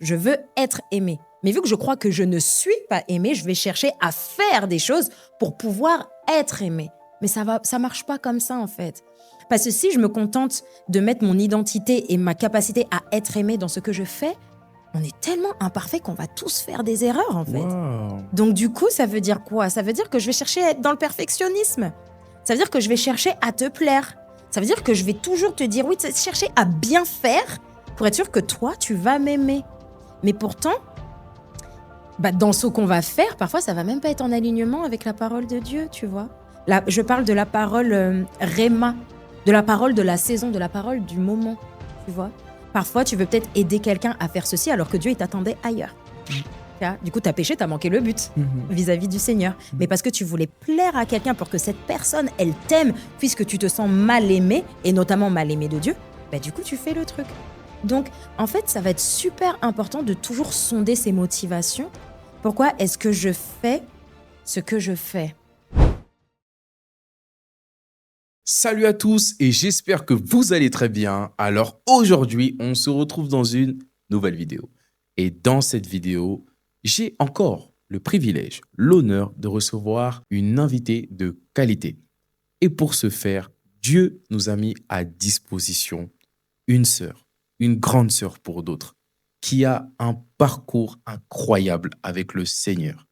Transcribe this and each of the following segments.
Je veux être aimé. Mais vu que je crois que je ne suis pas aimé, je vais chercher à faire des choses pour pouvoir être aimé. Mais ça marche pas comme ça, en fait. Parce que si je me contente de mettre mon identité et ma capacité à être aimé dans ce que je fais, on est tellement imparfait qu'on va tous faire des erreurs, en fait. Wow. Donc, du coup, ça veut dire quoi? Ça veut dire que je vais chercher à être dans le perfectionnisme. Ça veut dire que je vais chercher à te plaire. Ça veut dire que je vais toujours te dire oui, chercher à bien faire pour être sûr que toi, tu vas m'aimer. Mais pourtant, dans ce qu'on va faire, parfois, ça va même pas être en alignement avec la parole de Dieu, tu vois. Là, je parle de la parole Réma, de la parole de la saison, de la parole du moment, tu vois. Parfois, tu veux peut-être aider quelqu'un à faire ceci alors que Dieu, il t'attendait ailleurs. Du coup, tu as péché, tu as manqué le but vis-à-vis du Seigneur. Mais parce que tu voulais plaire à quelqu'un pour que cette personne, elle t'aime, puisque tu te sens mal aimé, et notamment mal aimé de Dieu, du coup, tu fais le truc. Donc, en fait, ça va être super important de toujours sonder ses motivations. Pourquoi est-ce que je fais ce que je fais? Salut à tous et j'espère que vous allez très bien. Alors aujourd'hui, on se retrouve dans une nouvelle vidéo. Et dans cette vidéo, j'ai encore le privilège, l'honneur de recevoir une invitée de qualité. Et pour ce faire, Dieu nous a mis à disposition une sœur, une grande sœur pour d'autres, qui a un parcours incroyable avec le Seigneur.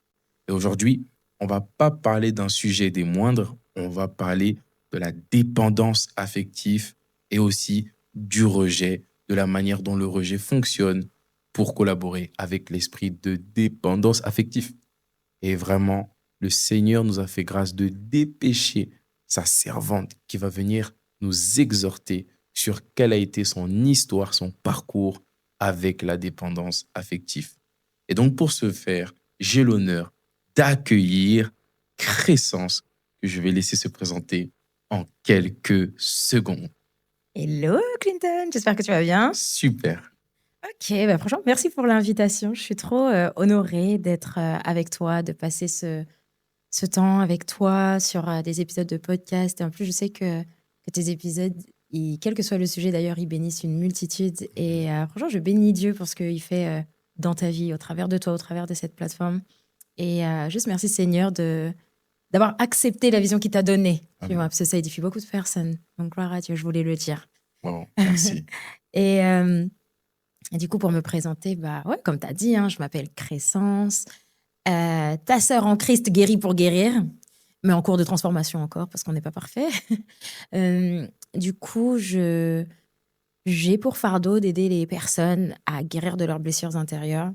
Et aujourd'hui, on va pas parler d'un sujet des moindres, on va parler de la dépendance affective et aussi du rejet, de la manière dont le rejet fonctionne pour collaborer avec l'esprit de dépendance affective. Et vraiment, le Seigneur nous a fait grâce de dépêcher sa servante qui va venir nous exhorter sur quelle a été son histoire, son parcours avec la dépendance affective. Et donc, pour ce faire, j'ai l'honneur d'accueillir Crescence, que je vais laisser se présenter en quelques secondes. Hello Clinton, j'espère que tu vas bien. Super. Ok, franchement, merci pour l'invitation. Je suis trop honorée d'être avec toi, de passer ce temps avec toi sur des épisodes de podcast. Et en plus, je sais que tes épisodes, quel que soit le sujet d'ailleurs, ils bénissent une multitude. Et franchement, je bénis Dieu pour ce qu'il fait dans ta vie, au travers de toi, au travers de cette plateforme. Et juste merci Seigneur d'avoir accepté la vision qu'il t'a donnée. Tu vois, parce que ça édifie beaucoup de personnes. Donc gloire à Dieu, je voulais le dire. Wow, merci. Et du coup, pour me présenter, comme tu as dit, je m'appelle Crescence. Ta sœur en Christ guérie pour guérir, mais en cours de transformation encore, parce qu'on n'est pas parfait. Du coup, j'ai pour fardeau d'aider les personnes à guérir de leurs blessures intérieures,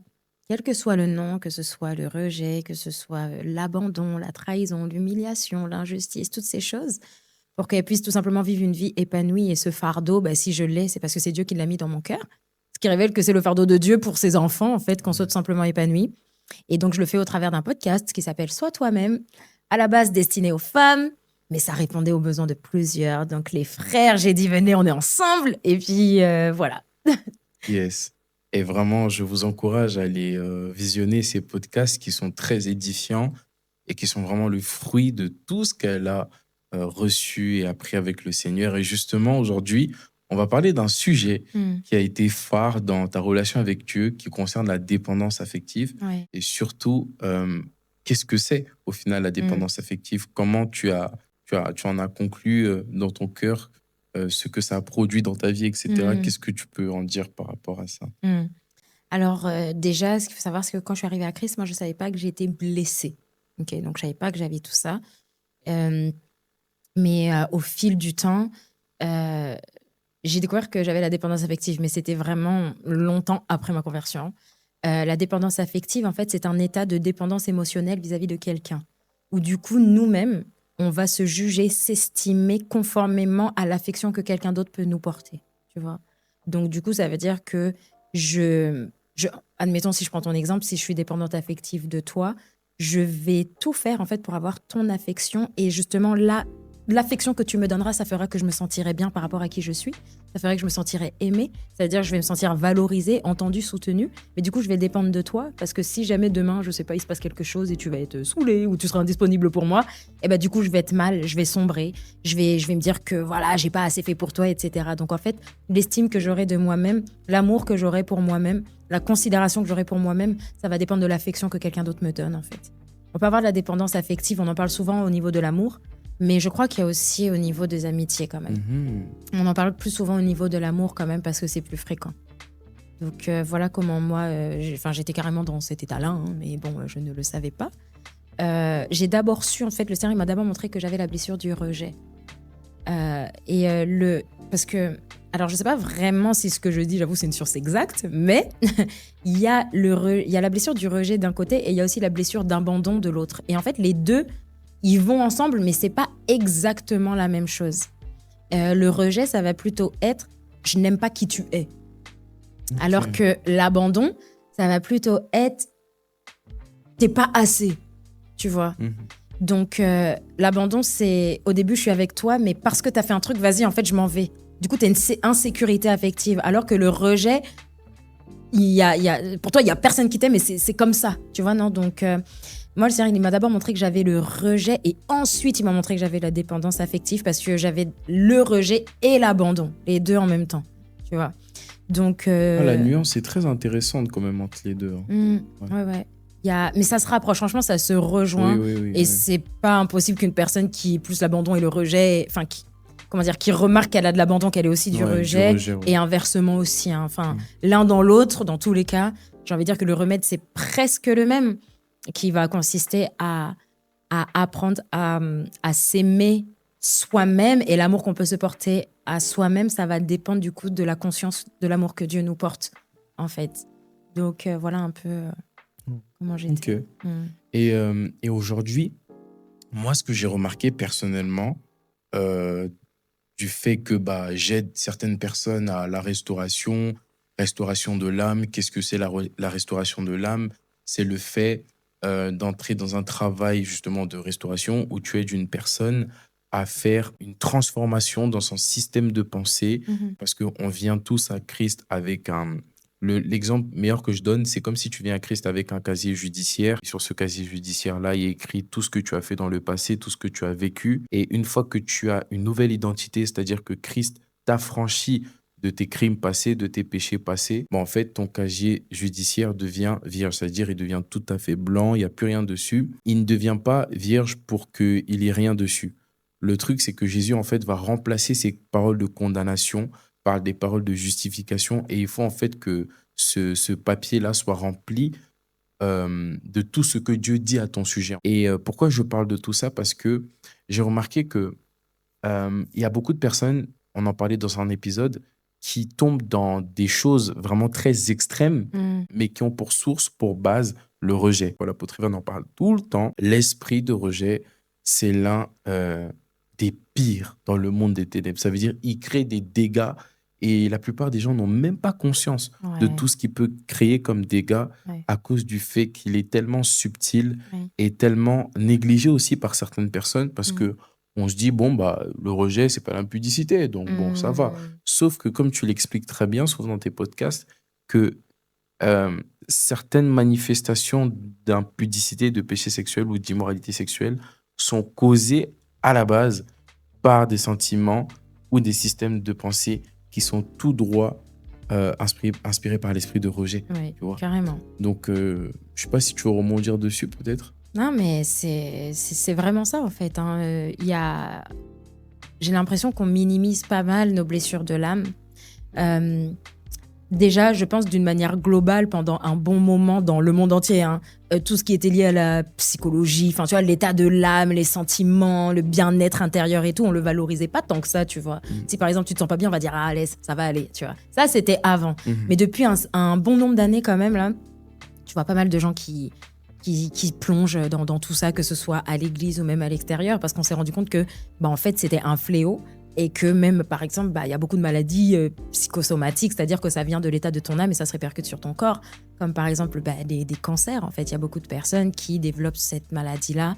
quel que soit le nom, que ce soit le rejet, que ce soit l'abandon, la trahison, l'humiliation, l'injustice, toutes ces choses, pour qu'elles puissent tout simplement vivre une vie épanouie. Et ce fardeau, si je l'ai, c'est parce que c'est Dieu qui l'a mis dans mon cœur, ce qui révèle que c'est le fardeau de Dieu pour ses enfants, en fait, qu'on soit tout simplement épanoui. Et donc, je le fais au travers d'un podcast qui s'appelle « Sois toi-même », à la base destiné aux femmes, mais ça répondait aux besoins de plusieurs. Donc, les frères, j'ai dit « Venez, on est ensemble ». Et puis, voilà. Yes. Et vraiment, je vous encourage à aller visionner ces podcasts qui sont très édifiants et qui sont vraiment le fruit de tout ce qu'elle a reçu et appris avec le Seigneur. Et justement, aujourd'hui, on va parler d'un sujet qui a été phare dans ta relation avec Dieu, qui concerne la dépendance affective. Ouais. Et surtout, qu'est-ce que c'est au final la dépendance affective? Comment tu en as conclu dans ton cœur ce que ça a produit dans ta vie, etc. Qu'est-ce que tu peux en dire par rapport à ça? Alors, déjà, ce qu'il faut savoir, c'est que quand je suis arrivée à Christ, moi, je ne savais pas que j'étais blessée. Okay, donc, je ne savais pas que j'avais tout ça. Mais au fil du temps, j'ai découvert que j'avais la dépendance affective, mais c'était vraiment longtemps après ma conversion. La dépendance affective, en fait, c'est un état de dépendance émotionnelle vis-à-vis de quelqu'un, où du coup, nous-mêmes, on va se juger, s'estimer conformément à l'affection que quelqu'un d'autre peut nous porter, tu vois. Donc, du coup, ça veut dire que admettons, si je prends ton exemple, si je suis dépendante affective de toi, je vais tout faire, en fait, pour avoir ton affection et justement là, l'affection que tu me donneras, ça fera que je me sentirai bien par rapport à qui je suis. Ça ferait que je me sentirai aimée. C'est-à-dire que je vais me sentir valorisée, entendue, soutenue. Mais du coup, je vais dépendre de toi parce que si jamais demain, je sais pas, il se passe quelque chose et tu vas être saoulée ou tu seras indisponible pour moi, et ben du coup, je vais être mal, je vais sombrer, je vais me dire que voilà, j'ai pas assez fait pour toi, etc. Donc en fait, l'estime que j'aurai de moi-même, l'amour que j'aurai pour moi-même, la considération que j'aurai pour moi-même, ça va dépendre de l'affection que quelqu'un d'autre me donne en fait. On peut avoir de la dépendance affective, on en parle souvent au niveau de l'amour, mais je crois qu'il y a aussi au niveau des amitiés quand même. On en parle plus souvent au niveau de l'amour quand même parce que c'est plus fréquent. Donc voilà comment moi, j'étais carrément dans cet état-là, hein, mais bon, je ne le savais pas. J'ai d'abord su, en fait, le Seigneur m'a d'abord montré que j'avais la blessure du rejet. Parce que, alors je ne sais pas vraiment si ce que je dis, j'avoue, c'est une source exacte, mais il y a la blessure du rejet d'un côté et il y a aussi la blessure d'abandon de l'autre. Et en fait, les deux, ils vont ensemble, mais c'est pas exactement la même chose. Le rejet, ça va plutôt être « je n'aime pas qui tu es ». Okay. Alors que l'abandon, ça va plutôt être « t'es pas assez », tu vois. Donc, l'abandon, c'est « au début, je suis avec toi, mais parce que t'as fait un truc, vas-y, en fait, je m'en vais ». Du coup, t'as une insécurité affective. Alors que le rejet, pour toi, il y a personne qui t'aime, mais c'est comme ça, tu vois, non. Donc, moi, le Seigneur, il m'a d'abord montré que j'avais le rejet et ensuite, il m'a montré que j'avais la dépendance affective parce que j'avais le rejet et l'abandon, les deux en même temps, tu vois. Donc, la nuance est très intéressante quand même entre les deux. Ouais. Mais ça se rapproche, franchement, ça se rejoint. Oui, c'est pas impossible qu'une personne qui ait plus l'abandon et le rejet, enfin, qui remarque qu'elle a de l'abandon, qu'elle ait aussi du rejet, et inversement aussi. Hein. Enfin, l'un dans l'autre, dans tous les cas, j'ai envie de dire que le remède, c'est presque le même, qui va consister à apprendre à s'aimer soi-même, et l'amour qu'on peut se porter à soi-même, ça va dépendre du coup de la conscience de l'amour que Dieu nous porte, en fait. Donc, voilà un peu comment j'étais. Ok. Et aujourd'hui, moi, ce que j'ai remarqué personnellement, du fait que j'aide certaines personnes à la restauration de l'âme. Qu'est-ce que c'est la restauration de l'âme? C'est le fait d'entrer dans un travail justement de restauration où tu aides une personne à faire une transformation dans son système de pensée, parce qu'on vient tous à Christ avec l'exemple meilleur que je donne, c'est comme si tu viens à Christ avec un casier judiciaire. Sur ce casier judiciaire-là, il y a écrit tout ce que tu as fait dans le passé, tout ce que tu as vécu. Et une fois que tu as une nouvelle identité, c'est-à-dire que Christ t'a franchi de tes crimes passés, de tes péchés passés, en fait, ton casier judiciaire devient vierge, c'est-à-dire il devient tout à fait blanc, il n'y a plus rien dessus. Il ne devient pas vierge pour qu'il n'y ait rien dessus. Le truc, c'est que Jésus, en fait, va remplacer ces paroles de condamnation par des paroles de justification, et il faut en fait que ce papier-là soit rempli de tout ce que Dieu dit à ton sujet. Et pourquoi je parle de tout ça? Parce que j'ai remarqué que il y a beaucoup de personnes, on en parlait dans un épisode, qui tombent dans des choses vraiment très extrêmes, mais qui ont pour source, pour base, le rejet. L'apôtre Ivan en parle tout le temps. L'esprit de rejet, c'est l'un des pires dans le monde des ténèbres. Ça veut dire qu'il crée des dégâts et la plupart des gens n'ont même pas conscience de tout ce qu'il peut créer comme dégâts à cause du fait qu'il est tellement subtil et tellement négligé aussi par certaines personnes parce que on se dit, le rejet, c'est pas l'impudicité, donc ça va. Sauf que, comme tu l'expliques très bien, sauf dans tes podcasts, que certaines manifestations d'impudicité, de péché sexuel ou d'immoralité sexuelle sont causées à la base par des sentiments ou des systèmes de pensée qui sont tout droit inspirés par l'esprit de rejet. Oui, tu vois. Carrément. Donc, je sais pas si tu veux rebondir dessus, peut-être. Non, mais c'est vraiment ça, en fait. Hein. J'ai l'impression qu'on minimise pas mal nos blessures de l'âme. Déjà, je pense d'une manière globale, pendant un bon moment dans le monde entier, tout ce qui était lié à la psychologie, enfin, tu vois, l'état de l'âme, les sentiments, le bien-être intérieur et tout, on le valorisait pas tant que ça, tu vois. Si par exemple tu te sens pas bien, on va dire ah laisse, ça va aller, tu vois. Ça c'était avant. Mais depuis un bon nombre d'années quand même là, tu vois pas mal de gens qui plongent dans tout ça, que ce soit à l'église ou même à l'extérieur, parce qu'on s'est rendu compte que en fait c'était un fléau. Et que même, par exemple, y a beaucoup de maladies psychosomatiques, c'est-à-dire que ça vient de l'état de ton âme et ça se répercute sur ton corps. Comme par exemple des cancers, en fait. Il y a beaucoup de personnes qui développent cette maladie-là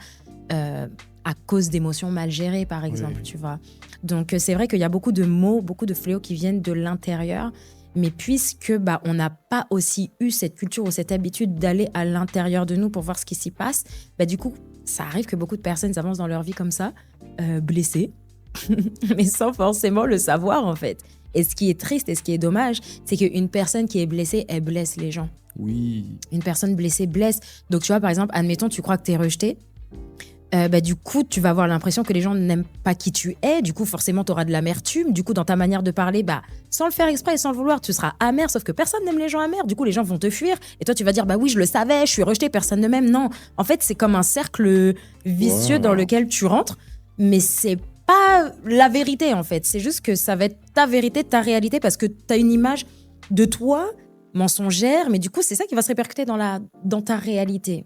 à cause d'émotions mal gérées, par exemple, Oui. tu vois. Donc, c'est vrai qu'il y a beaucoup de maux, beaucoup de fléaux qui viennent de l'intérieur. Mais puisque on n'a pas aussi eu cette culture ou cette habitude d'aller à l'intérieur de nous pour voir ce qui s'y passe, du coup, ça arrive que beaucoup de personnes avancent dans leur vie comme ça, blessées, mais sans forcément le savoir, en fait. Et ce qui est triste et ce qui est dommage, c'est qu'une personne qui est blessée, elle blesse les gens. Oui. Une personne blessée blesse. Donc, tu vois, par exemple, admettons, tu crois que tu es rejeté. Du coup, tu vas avoir l'impression que les gens n'aiment pas qui tu es. Du coup, forcément, tu auras de l'amertume. Du coup, dans ta manière de parler, sans le faire exprès et sans le vouloir, tu seras amer. Sauf que personne n'aime les gens amers. Du coup, les gens vont te fuir. Et toi, tu vas dire, oui, je le savais, je suis rejeté, personne ne m'aime. Non. En fait, c'est comme un cercle vicieux dans lequel tu rentres. Mais c'est pas la vérité, en fait. C'est juste que ça va être ta vérité, ta réalité, parce que tu as une image de toi mensongère. Mais du coup, c'est ça qui va se répercuter dans ta réalité.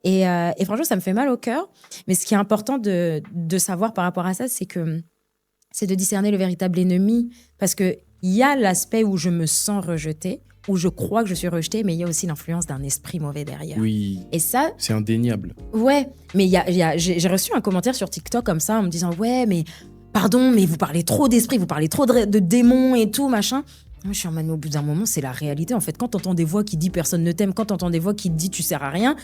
Et franchement, ça me fait mal au cœur. Mais ce qui est important de savoir par rapport à ça, c'est de discerner le véritable ennemi. Parce qu'il y a l'aspect où je me sens rejetée, où je crois que je suis rejetée, mais il y a aussi l'influence d'un esprit mauvais derrière. Oui. Et ça, c'est indéniable. Ouais, mais j'ai reçu un commentaire sur TikTok comme ça en me disant « Ouais, mais pardon, mais vous parlez trop d'esprit, vous parlez trop de démons et tout, machin. » Moi, je suis en mode, au bout d'un moment, c'est la réalité. En fait, quand t'entends des voix qui disent personne ne t'aime, quand t'entends des voix qui te disent tu sers à rien,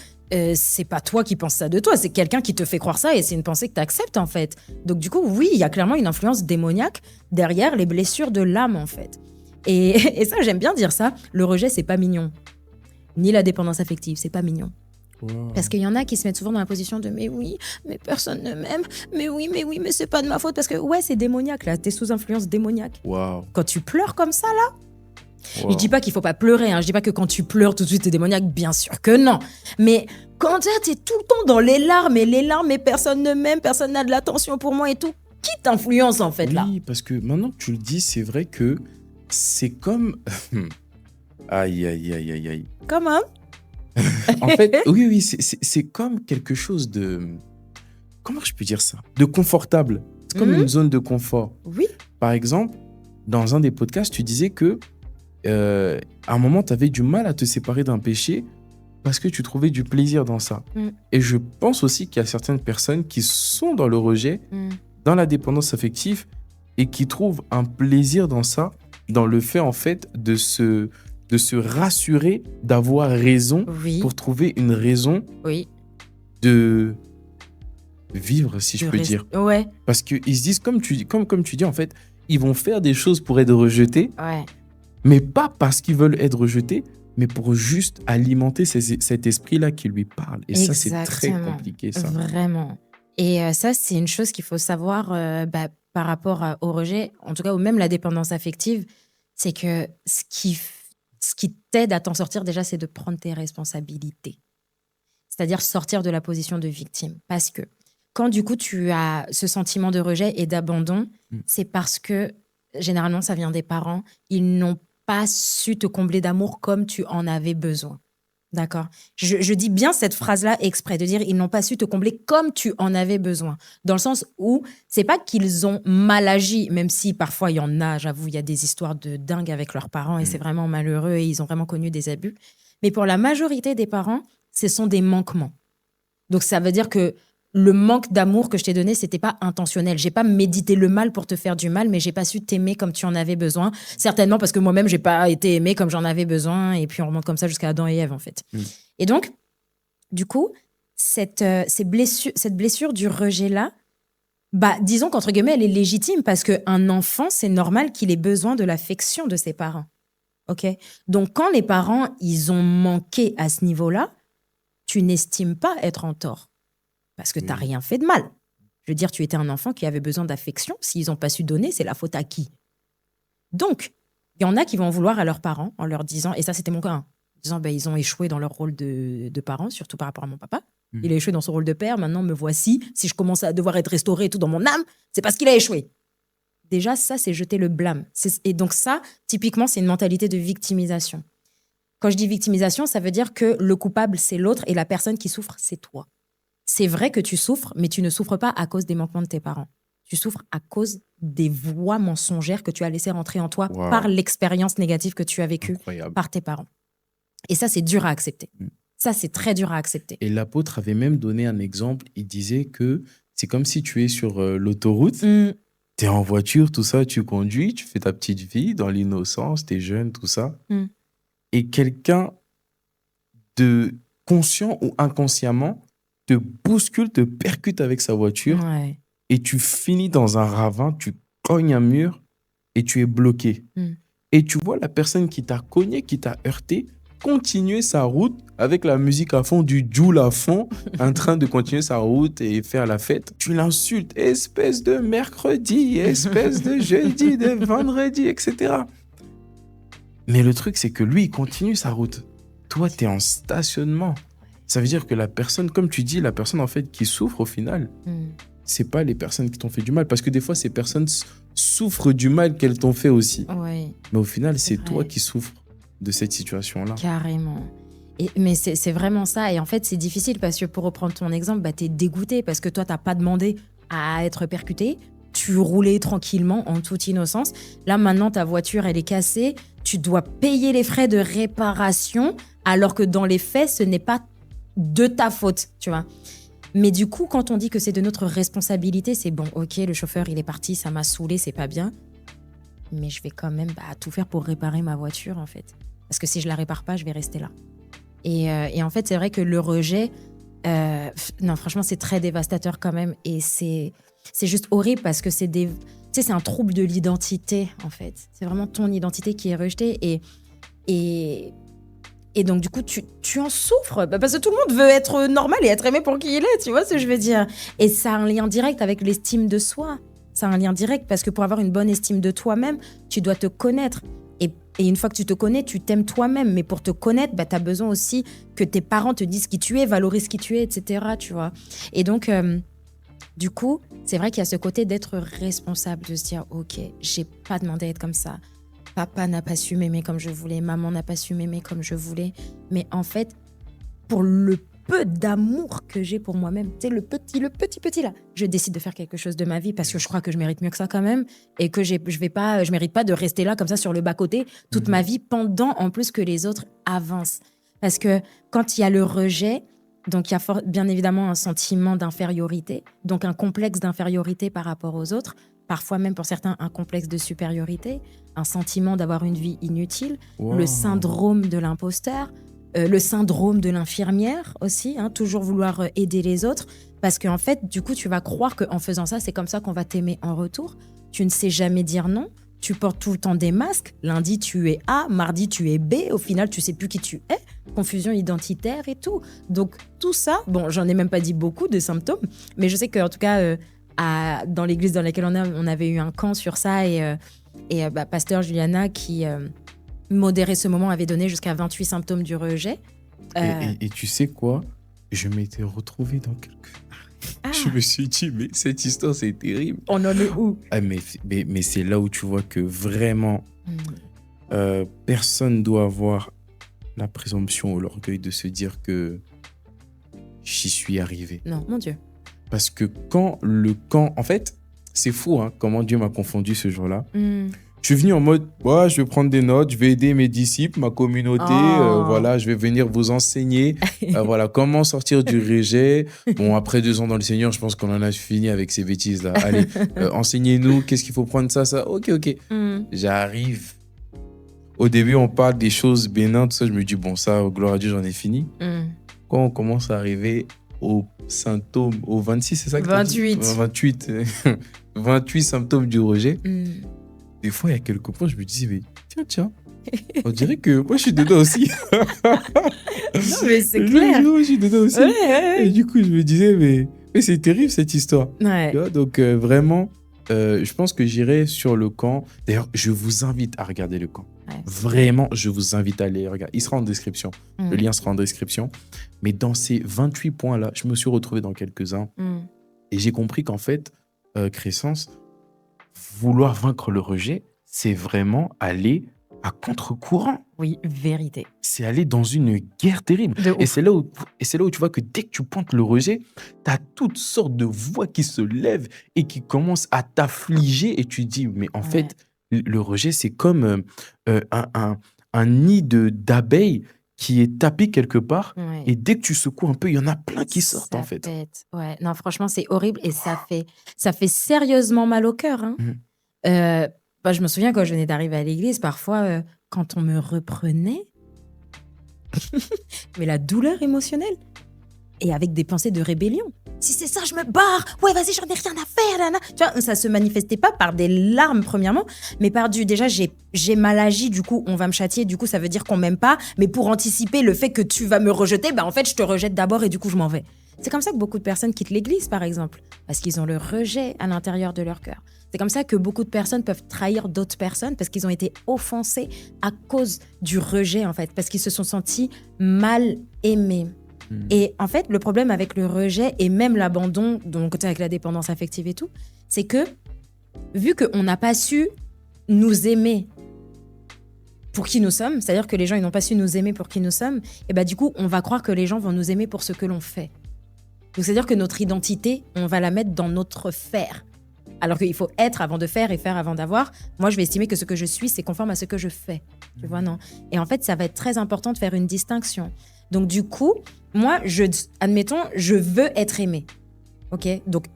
c'est pas toi qui penses ça de toi, c'est quelqu'un qui te fait croire ça et c'est une pensée que t'acceptes en fait. Donc du coup, oui, il y a clairement une influence démoniaque derrière les blessures de l'âme en fait. Et ça, j'aime bien dire ça. Le rejet, c'est pas mignon. Ni la dépendance affective, c'est pas mignon. Wow. Parce qu'il y en a qui se mettent souvent dans la position de mais oui, mais personne ne m'aime, mais mais c'est pas de ma faute parce que ouais, c'est démoniaque là, t'es sous influence démoniaque. Wow. Quand tu pleures comme ça là, Wow. je dis pas qu'il faut pas pleurer, hein, je dis pas que quand tu pleures tout de suite t'es démoniaque, bien sûr que non. Mais quand t'es tout le temps dans les larmes et personne ne m'aime, personne n'a de l'attention pour moi et tout, qui t'influence en fait là? Oui, parce que maintenant que tu le dis, c'est vrai que c'est comme... aïe, aïe, aïe, aïe, aïe. Comment? En fait, oui, c'est comme quelque chose de... Comment je peux dire ça? De confortable. C'est comme une zone de confort. Oui. Par exemple, dans un des podcasts, tu disais que à un moment, tu avais du mal à te séparer d'un péché parce que tu trouvais du plaisir dans ça. Et je pense aussi qu'il y a certaines personnes qui sont dans le rejet, dans la dépendance affective, et qui trouvent un plaisir dans ça, dans le fait, en fait, de se rassurer d'avoir raison pour trouver une raison de vivre, si je peux dire. Ouais. Parce qu'ils se disent, comme tu dis, en fait, ils vont faire des choses pour être rejetés, mais pas parce qu'ils veulent être rejetés, mais pour juste alimenter cet esprit-là qui lui parle. Et ça, c'est très compliqué, ça. Vraiment. Et ça, c'est une chose qu'il faut savoir par rapport au rejet, en tout cas, ou même la dépendance affective, c'est que ce qui t'aide à t'en sortir déjà, c'est de prendre tes responsabilités. C'est-à-dire sortir de la position de victime. Parce que quand du coup, tu as ce sentiment de rejet et d'abandon, c'est parce que généralement, ça vient des parents. Ils n'ont pas su te combler d'amour comme tu en avais besoin. D'accord? Je dis bien cette phrase-là exprès, de dire ils n'ont pas su te combler comme tu en avais besoin. Dans le sens où c'est pas qu'ils ont mal agi, même si parfois il y en a, j'avoue, il y a des histoires de dingue avec leurs parents et c'est vraiment malheureux et ils ont vraiment connu des abus. Mais pour la majorité des parents, ce sont des manquements. Donc ça veut dire que le manque d'amour que je t'ai donné, c'était pas intentionnel. J'ai pas médité le mal pour te faire du mal, mais j'ai pas su t'aimer comme tu en avais besoin. Certainement parce que moi-même, j'ai pas été aimée comme j'en avais besoin. Et puis on remonte comme ça jusqu'à Adam et Ève, en fait. Et donc, du coup, cette blessure du rejet-là, disons qu'entre guillemets, elle est légitime parce qu'un enfant, c'est normal qu'il ait besoin de l'affection de ses parents. Ok? Donc, quand les parents, ils ont manqué à ce niveau-là, tu n'estimes pas être en tort. Parce que tu n'as rien fait de mal. Je veux dire, tu étais un enfant qui avait besoin d'affection. S'ils n'ont pas su donner, c'est la faute à qui? Donc, il y en a qui vont en vouloir à leurs parents en leur disant, et ça c'était mon cas, en disant ils ont échoué dans leur rôle de parents, surtout par rapport à mon papa. Il a échoué dans son rôle de père, maintenant me voici. Si je commence à devoir être restauré et tout dans mon âme, c'est parce qu'il a échoué. Déjà, ça, c'est jeter le blâme. Et donc ça, typiquement, c'est une mentalité de victimisation. Quand je dis victimisation, ça veut dire que le coupable, c'est l'autre et la personne qui souffre, c'est toi. C'est vrai que tu souffres, mais tu ne souffres pas à cause des manquements de tes parents. Tu souffres à cause des voix mensongères que tu as laissées rentrer en toi par l'expérience négative que tu as vécue par tes parents. Et ça, c'est dur à accepter. Ça, c'est très dur à accepter. Et l'apôtre avait même donné un exemple. Il disait que c'est comme si tu es sur l'autoroute, Mm. tu es en voiture, tout ça, tu conduis, tu fais ta petite vie dans l'innocence, tu es jeune, tout ça. Mm. Et quelqu'un de conscient ou inconsciemment te bouscule, te percute avec sa voiture Ouais. et tu finis dans un ravin, tu cognes un mur et tu es bloqué. Mm. Et tu vois la personne qui t'a cogné, qui t'a heurté, continuer sa route avec la musique à fond, du Jul à fond, en train de continuer sa route et faire la fête. Tu l'insultes, espèce de mercredi, espèce de jeudi, de vendredi, etc. Mais le truc, c'est que lui, il continue sa route. Toi, tu es en stationnement. Ça veut dire que la personne, comme tu dis, la personne en fait qui souffre au final, Mm. c'est pas les personnes qui t'ont fait du mal. Parce que des fois, ces personnes souffrent du mal qu'elles t'ont fait aussi. Ouais, Mais au final, c'est vrai. toi qui souffres de cette situation-là. carrément. Mais c'est vraiment ça. Et en fait, c'est difficile parce que pour reprendre ton exemple, bah, t'es dégoûté parce que toi, t'as pas demandé à être percuté. Tu roulais tranquillement en toute innocence. Là, maintenant, ta voiture, elle est cassée. Tu dois payer les frais de réparation alors que dans les faits, ce n'est pas de ta faute, tu vois. Mais du coup, quand on dit que c'est de notre responsabilité, c'est bon, ok, le chauffeur, il est parti, ça m'a saoulé, c'est pas bien. Mais je vais quand même tout faire pour réparer ma voiture, en fait. Parce que si je la répare pas, je vais rester là. Et en fait, c'est vrai que le rejet, non, franchement, c'est très dévastateur quand même. Et c'est juste horrible parce que c'est tu sais, c'est un trouble de l'identité, en fait. C'est vraiment ton identité qui est rejetée. Et donc, du coup, tu en souffres. Parce que tout le monde veut être normal et être aimé pour qui il est, tu vois ce que je veux dire. Et ça a un lien direct avec l'estime de soi. Ça a un lien direct parce que pour avoir une bonne estime de toi-même, tu dois te connaître. Et une fois que tu te connais, tu t'aimes toi-même. Mais pour te connaître, tu as besoin aussi que tes parents te disent qui tu es, valorisent qui tu es, etc. Tu vois. Et donc, du coup, c'est vrai qu'il y a ce côté d'être responsable, de se dire, OK, j'ai pas demandé à être comme ça. Papa n'a pas su m'aimer comme je voulais, maman n'a pas su m'aimer comme je voulais. Mais en fait, pour le peu d'amour que j'ai pour moi-même, tu sais, le petit là, je décide de faire quelque chose de ma vie parce que je crois que je mérite mieux que ça quand même et que je mérite pas de rester là comme ça sur le bas-côté toute ma vie pendant en plus que les autres avancent. Parce que quand il y a le rejet, donc il y a bien évidemment un sentiment d'infériorité, donc un complexe d'infériorité par rapport aux autres, parfois même pour certains un complexe de supériorité, un sentiment d'avoir une vie inutile, Wow. le syndrome de l'imposteur, le syndrome de l'infirmière aussi, hein, toujours vouloir aider les autres, parce qu'en fait, du coup, tu vas croire qu'en faisant ça, c'est comme ça qu'on va t'aimer en retour. Tu ne sais jamais dire non, tu portes tout le temps des masques, lundi tu es A, mardi tu es B, au final tu sais plus qui tu es, confusion identitaire et tout. Donc tout ça, bon, j'en ai même pas dit beaucoup de symptômes, mais je sais qu'en tout cas, dans l'église dans laquelle on avait eu un camp sur ça, et Pasteur Juliana qui modérait ce moment avait donné jusqu'à 28 symptômes du rejet. Et tu sais quoi? Je m'étais retrouvé dans quelques... Je me suis dit, mais cette histoire, c'est terrible. On en est où? Mais c'est là où tu vois que vraiment, personne doit avoir la présomption ou l'orgueil de se dire que j'y suis arrivé. Non, mon Dieu. Parce que en fait, c'est fou hein, comment Dieu m'a confondu ce jour-là. Je suis venu en mode, je vais prendre des notes, je vais aider mes disciples, ma communauté, voilà, je vais venir vous enseigner, voilà, comment sortir du rejet. Bon, après 2 ans dans le Seigneur, je pense qu'on en a fini avec ces bêtises-là. Allez, enseignez-nous, qu'est-ce qu'il faut prendre ça. Ok. J'arrive. Au début, on parle des choses bénines, tout ça, je me dis, bon, ça, gloire à Dieu, j'en ai fini. Quand on commence à arriver au symptôme, au 26, c'est ça que 28. 28 symptômes du rejet. Des fois, il y a quelques points, je me disais, mais tiens, on dirait que moi, je suis dedans aussi. Non, mais c'est clair. Moi, je suis dedans aussi. Ouais. Et du coup, je me disais, mais c'est terrible cette histoire. Ouais. Tu vois, donc, vraiment, je pense que j'irai sur le camp. D'ailleurs, je vous invite à regarder le camp. Ouais. Vraiment, je vous invite à aller regarder. Il sera en description. Le lien sera en description. Mais dans ces 28 points-là, je me suis retrouvé dans quelques-uns. Et j'ai compris qu'en fait, Crescence, vouloir vaincre le rejet, c'est vraiment aller à contre-courant. Oui, vérité. C'est aller dans une guerre terrible. Et c'est là où tu vois que dès que tu pointes le rejet, tu as toutes sortes de voix qui se lèvent et qui commencent à t'affliger. Et tu dis, mais en fait, le rejet, c'est comme un nid d'abeilles qui est tapis quelque part. Ouais. Et dès que tu secoues un peu, il y en a plein qui sortent, Ça en fait. pète. Ouais. Non, franchement, c'est horrible et ça fait sérieusement mal au cœur. Hein. Mhm. Je me souviens quand je venais d'arriver à l'église, parfois, quand on me reprenait, mais la douleur émotionnelle et avec des pensées de rébellion. Si c'est ça, je me barre. Ouais, vas-y, j'en ai rien à faire. Nana. Tu vois, ça se manifestait pas par des larmes, premièrement, mais par déjà, j'ai mal agi, du coup, on va me châtier, du coup, ça veut dire qu'on m'aime pas. Mais pour anticiper le fait que tu vas me rejeter, en fait, je te rejette d'abord et du coup, je m'en vais. C'est comme ça que beaucoup de personnes quittent l'église, par exemple, parce qu'ils ont le rejet à l'intérieur de leur cœur. C'est comme ça que beaucoup de personnes peuvent trahir d'autres personnes parce qu'ils ont été offensés à cause du rejet, en fait, parce qu'ils se sont sentis mal aimés. Et en fait, le problème avec le rejet et même l'abandon, de mon côté avec la dépendance affective et tout, c'est que vu qu'on n'a pas su nous aimer pour qui nous sommes, c'est-à-dire que les gens ils n'ont pas su nous aimer pour qui nous sommes, et du coup, on va croire que les gens vont nous aimer pour ce que l'on fait. Donc c'est-à-dire que notre identité, on va la mettre dans notre faire. Alors qu'il faut être avant de faire et faire avant d'avoir. Moi, je vais estimer que ce que je suis, c'est conforme à ce que je fais. Tu vois, non ? Et en fait, ça va être très important de faire une distinction. Donc du coup, moi, admettons, je veux être aimée. Ok ? Donc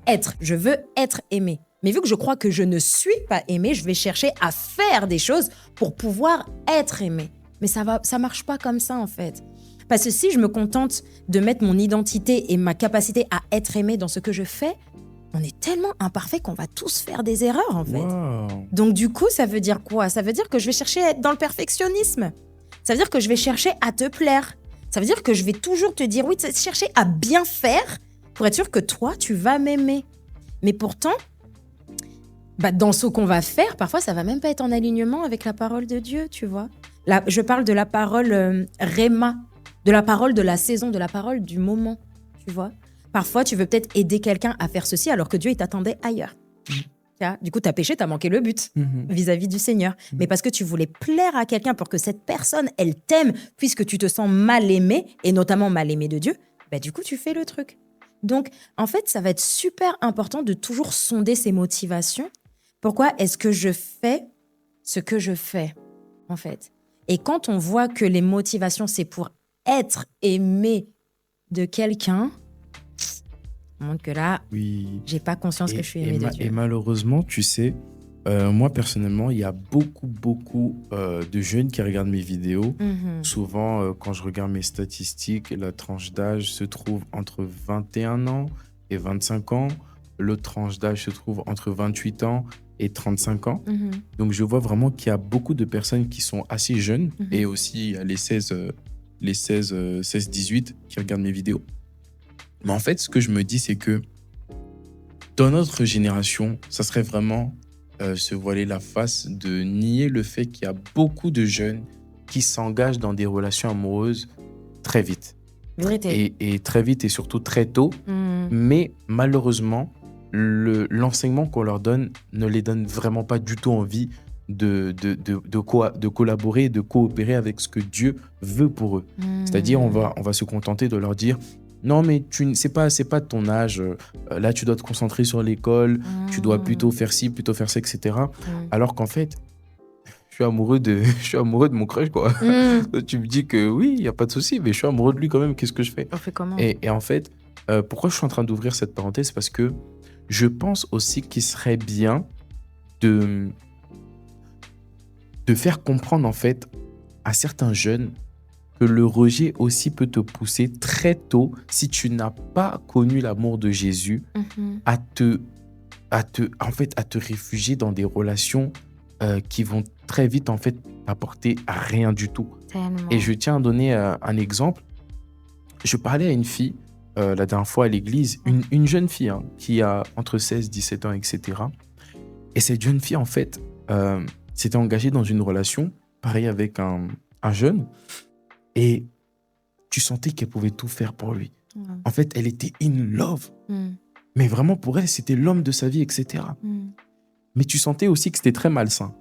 je veux être aimée. Mais vu que je crois que je ne suis pas aimée, je vais chercher à faire des choses pour pouvoir être aimée. Mais ça marche pas comme ça, en fait. Parce que si je me contente de mettre mon identité et ma capacité à être aimée dans ce que je fais, on est tellement imparfait qu'on va tous faire des erreurs, en fait. Wow. Donc du coup, ça veut dire quoi ? Ça veut dire que je vais chercher à être dans le perfectionnisme. Ça veut dire que je vais chercher à te plaire. Ça veut dire que je vais toujours te dire oui, chercher à bien faire pour être sûr que toi, tu vas m'aimer. Mais pourtant, dans ce qu'on va faire, parfois, ça va même pas être en alignement avec la parole de Dieu, tu vois. Là, je parle de la parole Réma, de la parole de la saison, de la parole du moment, tu vois. Parfois, tu veux peut-être aider quelqu'un à faire ceci alors que Dieu, il t'attendait ailleurs. Du coup, tu as péché, tu as manqué le but vis-à-vis du Seigneur. Mais parce que tu voulais plaire à quelqu'un pour que cette personne, elle t'aime, puisque tu te sens mal aimé, et notamment mal aimé de Dieu, du coup, tu fais le truc. Donc, en fait, ça va être super important de toujours sonder ses motivations. Pourquoi est-ce que je fais ce que je fais, en fait ? Et quand on voit que les motivations, c'est pour être aimé de quelqu'un, on montre que là, Oui. j'ai pas conscience que je suis aimé de Dieu. Et malheureusement, tu sais, moi personnellement, il y a beaucoup de jeunes qui regardent mes vidéos. Souvent, quand je regarde mes statistiques, la tranche d'âge se trouve entre 21 ans et 25 ans. L'autre tranche d'âge se trouve entre 28 ans et 35 ans. Donc, je vois vraiment qu'il y a beaucoup de personnes qui sont assez jeunes et aussi les 16-18 qui regardent mes vidéos. Mais en fait, ce que je me dis, c'est que dans notre génération, ça serait vraiment se voiler la face de nier le fait qu'il y a beaucoup de jeunes qui s'engagent dans des relations amoureuses très vite. Vérité. Et très vite et surtout très tôt. Mais malheureusement, l'enseignement qu'on leur donne ne les donne vraiment pas du tout envie de collaborer, de coopérer avec ce que Dieu veut pour eux. C'est-à-dire, on va se contenter de leur dire non, mais c'est pas de ton âge. Là, tu dois te concentrer sur l'école. Tu dois plutôt faire ci, plutôt faire ça, etc. Alors qu'en fait, je suis amoureux de mon crush, quoi. Tu me dis que oui, il n'y a pas de souci, mais je suis amoureux de lui quand même. Qu'est-ce que je fais ? On fait comment ? Et en fait, pourquoi je suis en train d'ouvrir cette parenthèse ? Parce que je pense aussi qu'il serait bien de faire comprendre, en fait, à certains jeunes que le rejet aussi peut te pousser très tôt, si tu n'as pas connu l'amour de Jésus, à te réfugier dans des relations qui vont très vite, en fait, t'apporter à rien du tout. Tellement. Et je tiens à donner un exemple. Je parlais à une fille la dernière fois à l'église, une jeune fille qui a entre 16, 17 ans, etc. Et cette jeune fille, en fait, s'était engagée dans une relation, pareil avec un jeune, et tu sentais qu'elle pouvait tout faire pour lui. En fait, elle était in love. Mais vraiment, pour elle, c'était l'homme de sa vie, etc. Mais tu sentais aussi que c'était très malsain.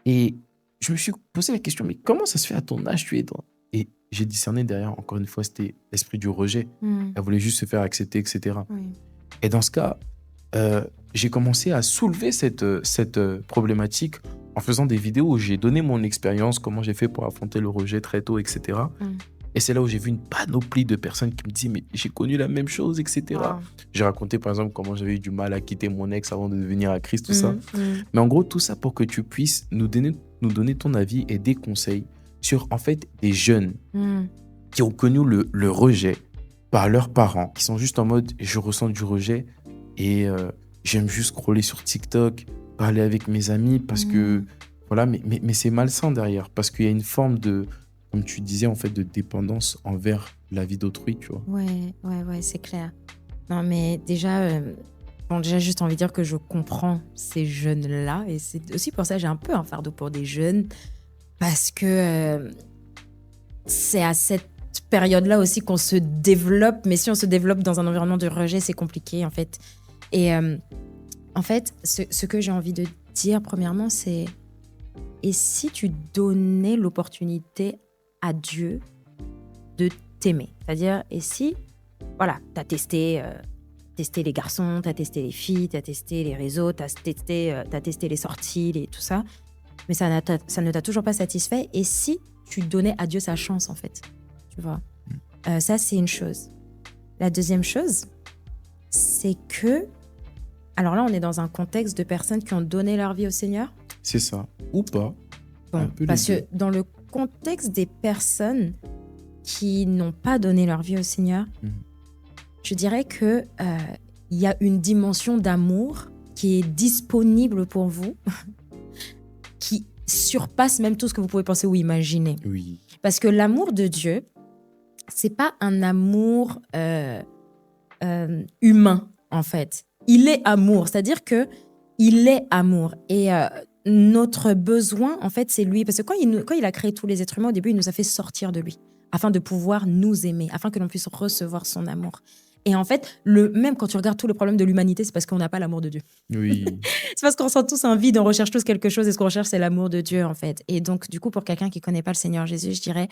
Et je me suis posé la question, mais comment ça se fait à ton âge, tu es dans... Et j'ai discerné derrière, encore une fois, c'était l'esprit du rejet. Elle voulait juste se faire accepter, etc. Et dans ce cas, j'ai commencé à soulever cette problématique en faisant des vidéos où j'ai donné mon expérience, comment j'ai fait pour affronter le rejet très tôt, etc. Et c'est là où j'ai vu une panoplie de personnes qui me disaient, mais j'ai connu la même chose, etc. Wow. J'ai raconté, par exemple, comment j'avais eu du mal à quitter mon ex avant de devenir à Christ, tout ça. Mais en gros, tout ça pour que tu puisses nous donner ton avis et des conseils sur, en fait, des jeunes qui ont connu le rejet par leurs parents, qui sont juste en mode, je ressens du rejet et j'aime juste scroller sur TikTok, parler avec mes amis parce que, voilà, mais c'est malsain derrière parce qu'il y a une forme de, comme tu disais, en fait, de dépendance envers la vie d'autrui, tu vois. Ouais, c'est clair. Non, mais déjà, déjà, juste envie de dire que je comprends ces jeunes-là. Et c'est aussi pour ça que j'ai un peu un fardeau pour des jeunes. Parce que c'est à cette période-là aussi qu'on se développe. Mais si on se développe dans un environnement de rejet, c'est compliqué, en fait. Et en fait, ce que j'ai envie de dire, premièrement, c'est... Et si tu donnais l'opportunité à Dieu de t'aimer? C'est-à-dire, et si, voilà, t'as testé les garçons, t'as testé les filles, t'as testé les réseaux, t'as testé les sorties, tout ça, mais ça ne t'a toujours pas satisfait. Et si tu donnais à Dieu sa chance, en fait, tu vois, ça, c'est une chose. La deuxième chose, c'est que, alors là, on est dans un contexte de personnes qui ont donné leur vie au Seigneur. C'est ça. Ou pas. Bon, parce que dans le contexte des personnes qui n'ont pas donné leur vie au Seigneur, je dirais que il y a une dimension d'amour qui est disponible pour vous, qui surpasse même tout ce que vous pouvez penser ou imaginer. Oui. Parce que l'amour de Dieu, c'est pas un amour humain, en fait. Il est amour, c'est-à-dire que il est amour. Et notre besoin, en fait, c'est lui. Parce que quand il a créé tous les êtres humains, au début, il nous a fait sortir de lui, afin de pouvoir nous aimer, afin que l'on puisse recevoir son amour. Et en fait, même quand tu regardes tous les problèmes de l'humanité, c'est parce qu'on n'a pas l'amour de Dieu. Oui. C'est parce qu'on sent tous un vide, on recherche tous quelque chose, et ce qu'on recherche, c'est l'amour de Dieu, en fait. Et donc, du coup, pour quelqu'un qui ne connaît pas le Seigneur Jésus, je dirais,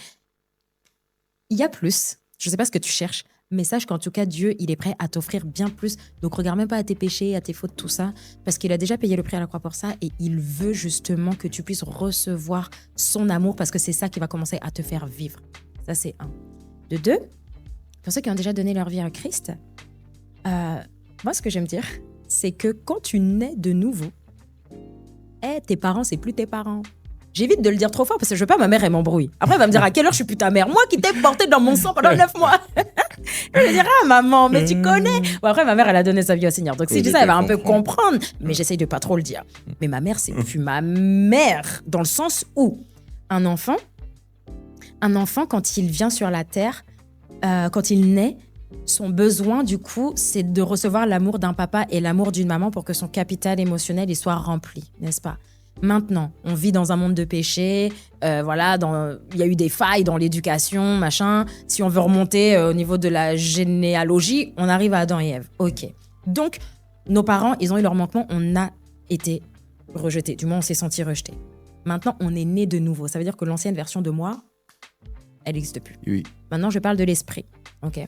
il y a plus. Je ne sais pas ce que tu cherches, mais sache qu'en tout cas, Dieu, il est prêt à t'offrir bien plus. Donc, regarde même pas à tes péchés, à tes fautes, tout ça, parce qu'il a déjà payé le prix à la croix pour ça, et il veut justement que tu puisses recevoir son amour, parce que c'est ça qui va commencer à te faire vivre. Ça, c'est un. De deux, pour ceux qui ont déjà donné leur vie à Christ, moi, ce que j'aime dire, c'est que quand tu nais de nouveau, tes parents, c'est plus tes parents. J'évite de le dire trop fort parce que je veux pas, ma mère, elle m'embrouille. Après, elle va me dire à quelle heure je suis plus ta mère. Moi qui t'ai porté dans mon sang pendant 9 mois. Je vais dire, maman, mais tu connais. Bon, après, ma mère, elle a donné sa vie au Seigneur. Donc, si je dis ça, elle va un peu comprendre. Mais j'essaye de pas trop le dire. Mais ma mère, c'est plus ma mère. Dans le sens où un enfant, quand il vient sur la terre, quand il naît, son besoin, du coup, c'est de recevoir l'amour d'un papa et l'amour d'une maman pour que son capital émotionnel il soit rempli, n'est-ce pas? Maintenant, on vit dans un monde de péché, voilà, il y a eu des failles dans l'éducation, machin. Si on veut remonter au niveau de la généalogie, on arrive à Adam et Ève. Ok. Donc, nos parents, ils ont eu leur manquement, on a été rejetés. Du moins, on s'est senti rejetés. Maintenant, on est né de nouveau. Ça veut dire que l'ancienne version de moi, elle n'existe plus. Oui. Maintenant, je parle de l'esprit. Ok.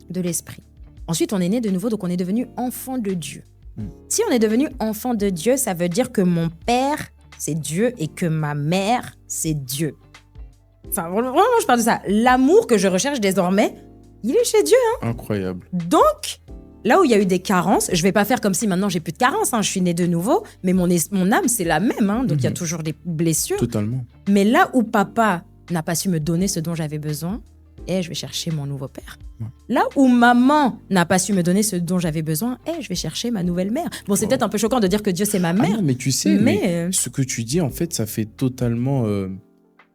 De l'esprit. Ensuite, on est né de nouveau, donc on est devenu enfant de Dieu. Si on est devenu enfant de Dieu, ça veut dire que mon père, c'est Dieu et que ma mère, c'est Dieu. Enfin, vraiment, je parle de ça. L'amour que je recherche désormais, il est chez Dieu. Hein. Incroyable. Donc, là où il y a eu des carences, je vais pas faire comme si maintenant j'ai plus de carences. Hein, je suis née de nouveau, mais mon âme, c'est la même. Hein, donc, il y a toujours des blessures. Totalement. Mais là où papa n'a pas su me donner ce dont j'avais besoin, je vais chercher mon nouveau père. Là où maman n'a pas su me donner ce dont j'avais besoin, je vais chercher ma nouvelle mère. Bon, c'est peut-être un peu choquant de dire que Dieu, c'est ma mère. Non, mais tu sais, mais ce que tu dis, en fait, ça fait totalement...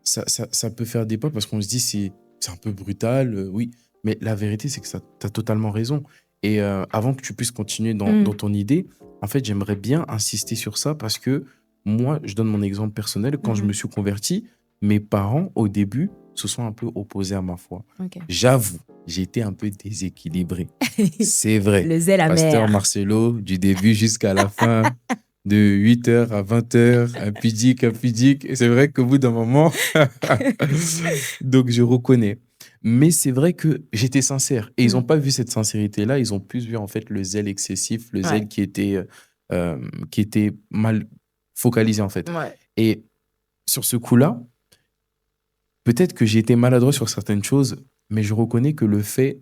ça peut faire débat parce qu'on se dit c'est un peu brutal, oui. Mais la vérité, c'est que tu as totalement raison. Et avant que tu puisses continuer dans ton idée, en fait, j'aimerais bien insister sur ça parce que moi, je donne mon exemple personnel. Quand je me suis converti, mes parents, au début, se sont un peu opposés à ma foi. Okay. J'avoue, j'ai été un peu déséquilibré. C'est vrai. Le zèle amer. Pasteur Marcelo, du début jusqu'à la fin, de 8h à 20h, impudique. Et c'est vrai qu'au bout d'un moment, donc je reconnais. Mais c'est vrai que j'étais sincère. Et ils n'ont pas vu cette sincérité-là. Ils ont plus vu en fait le zèle excessif, le zèle qui était mal focaliser, en fait. Ouais. Et sur ce coup-là, peut-être que j'ai été maladroit sur certaines choses, mais je reconnais que le fait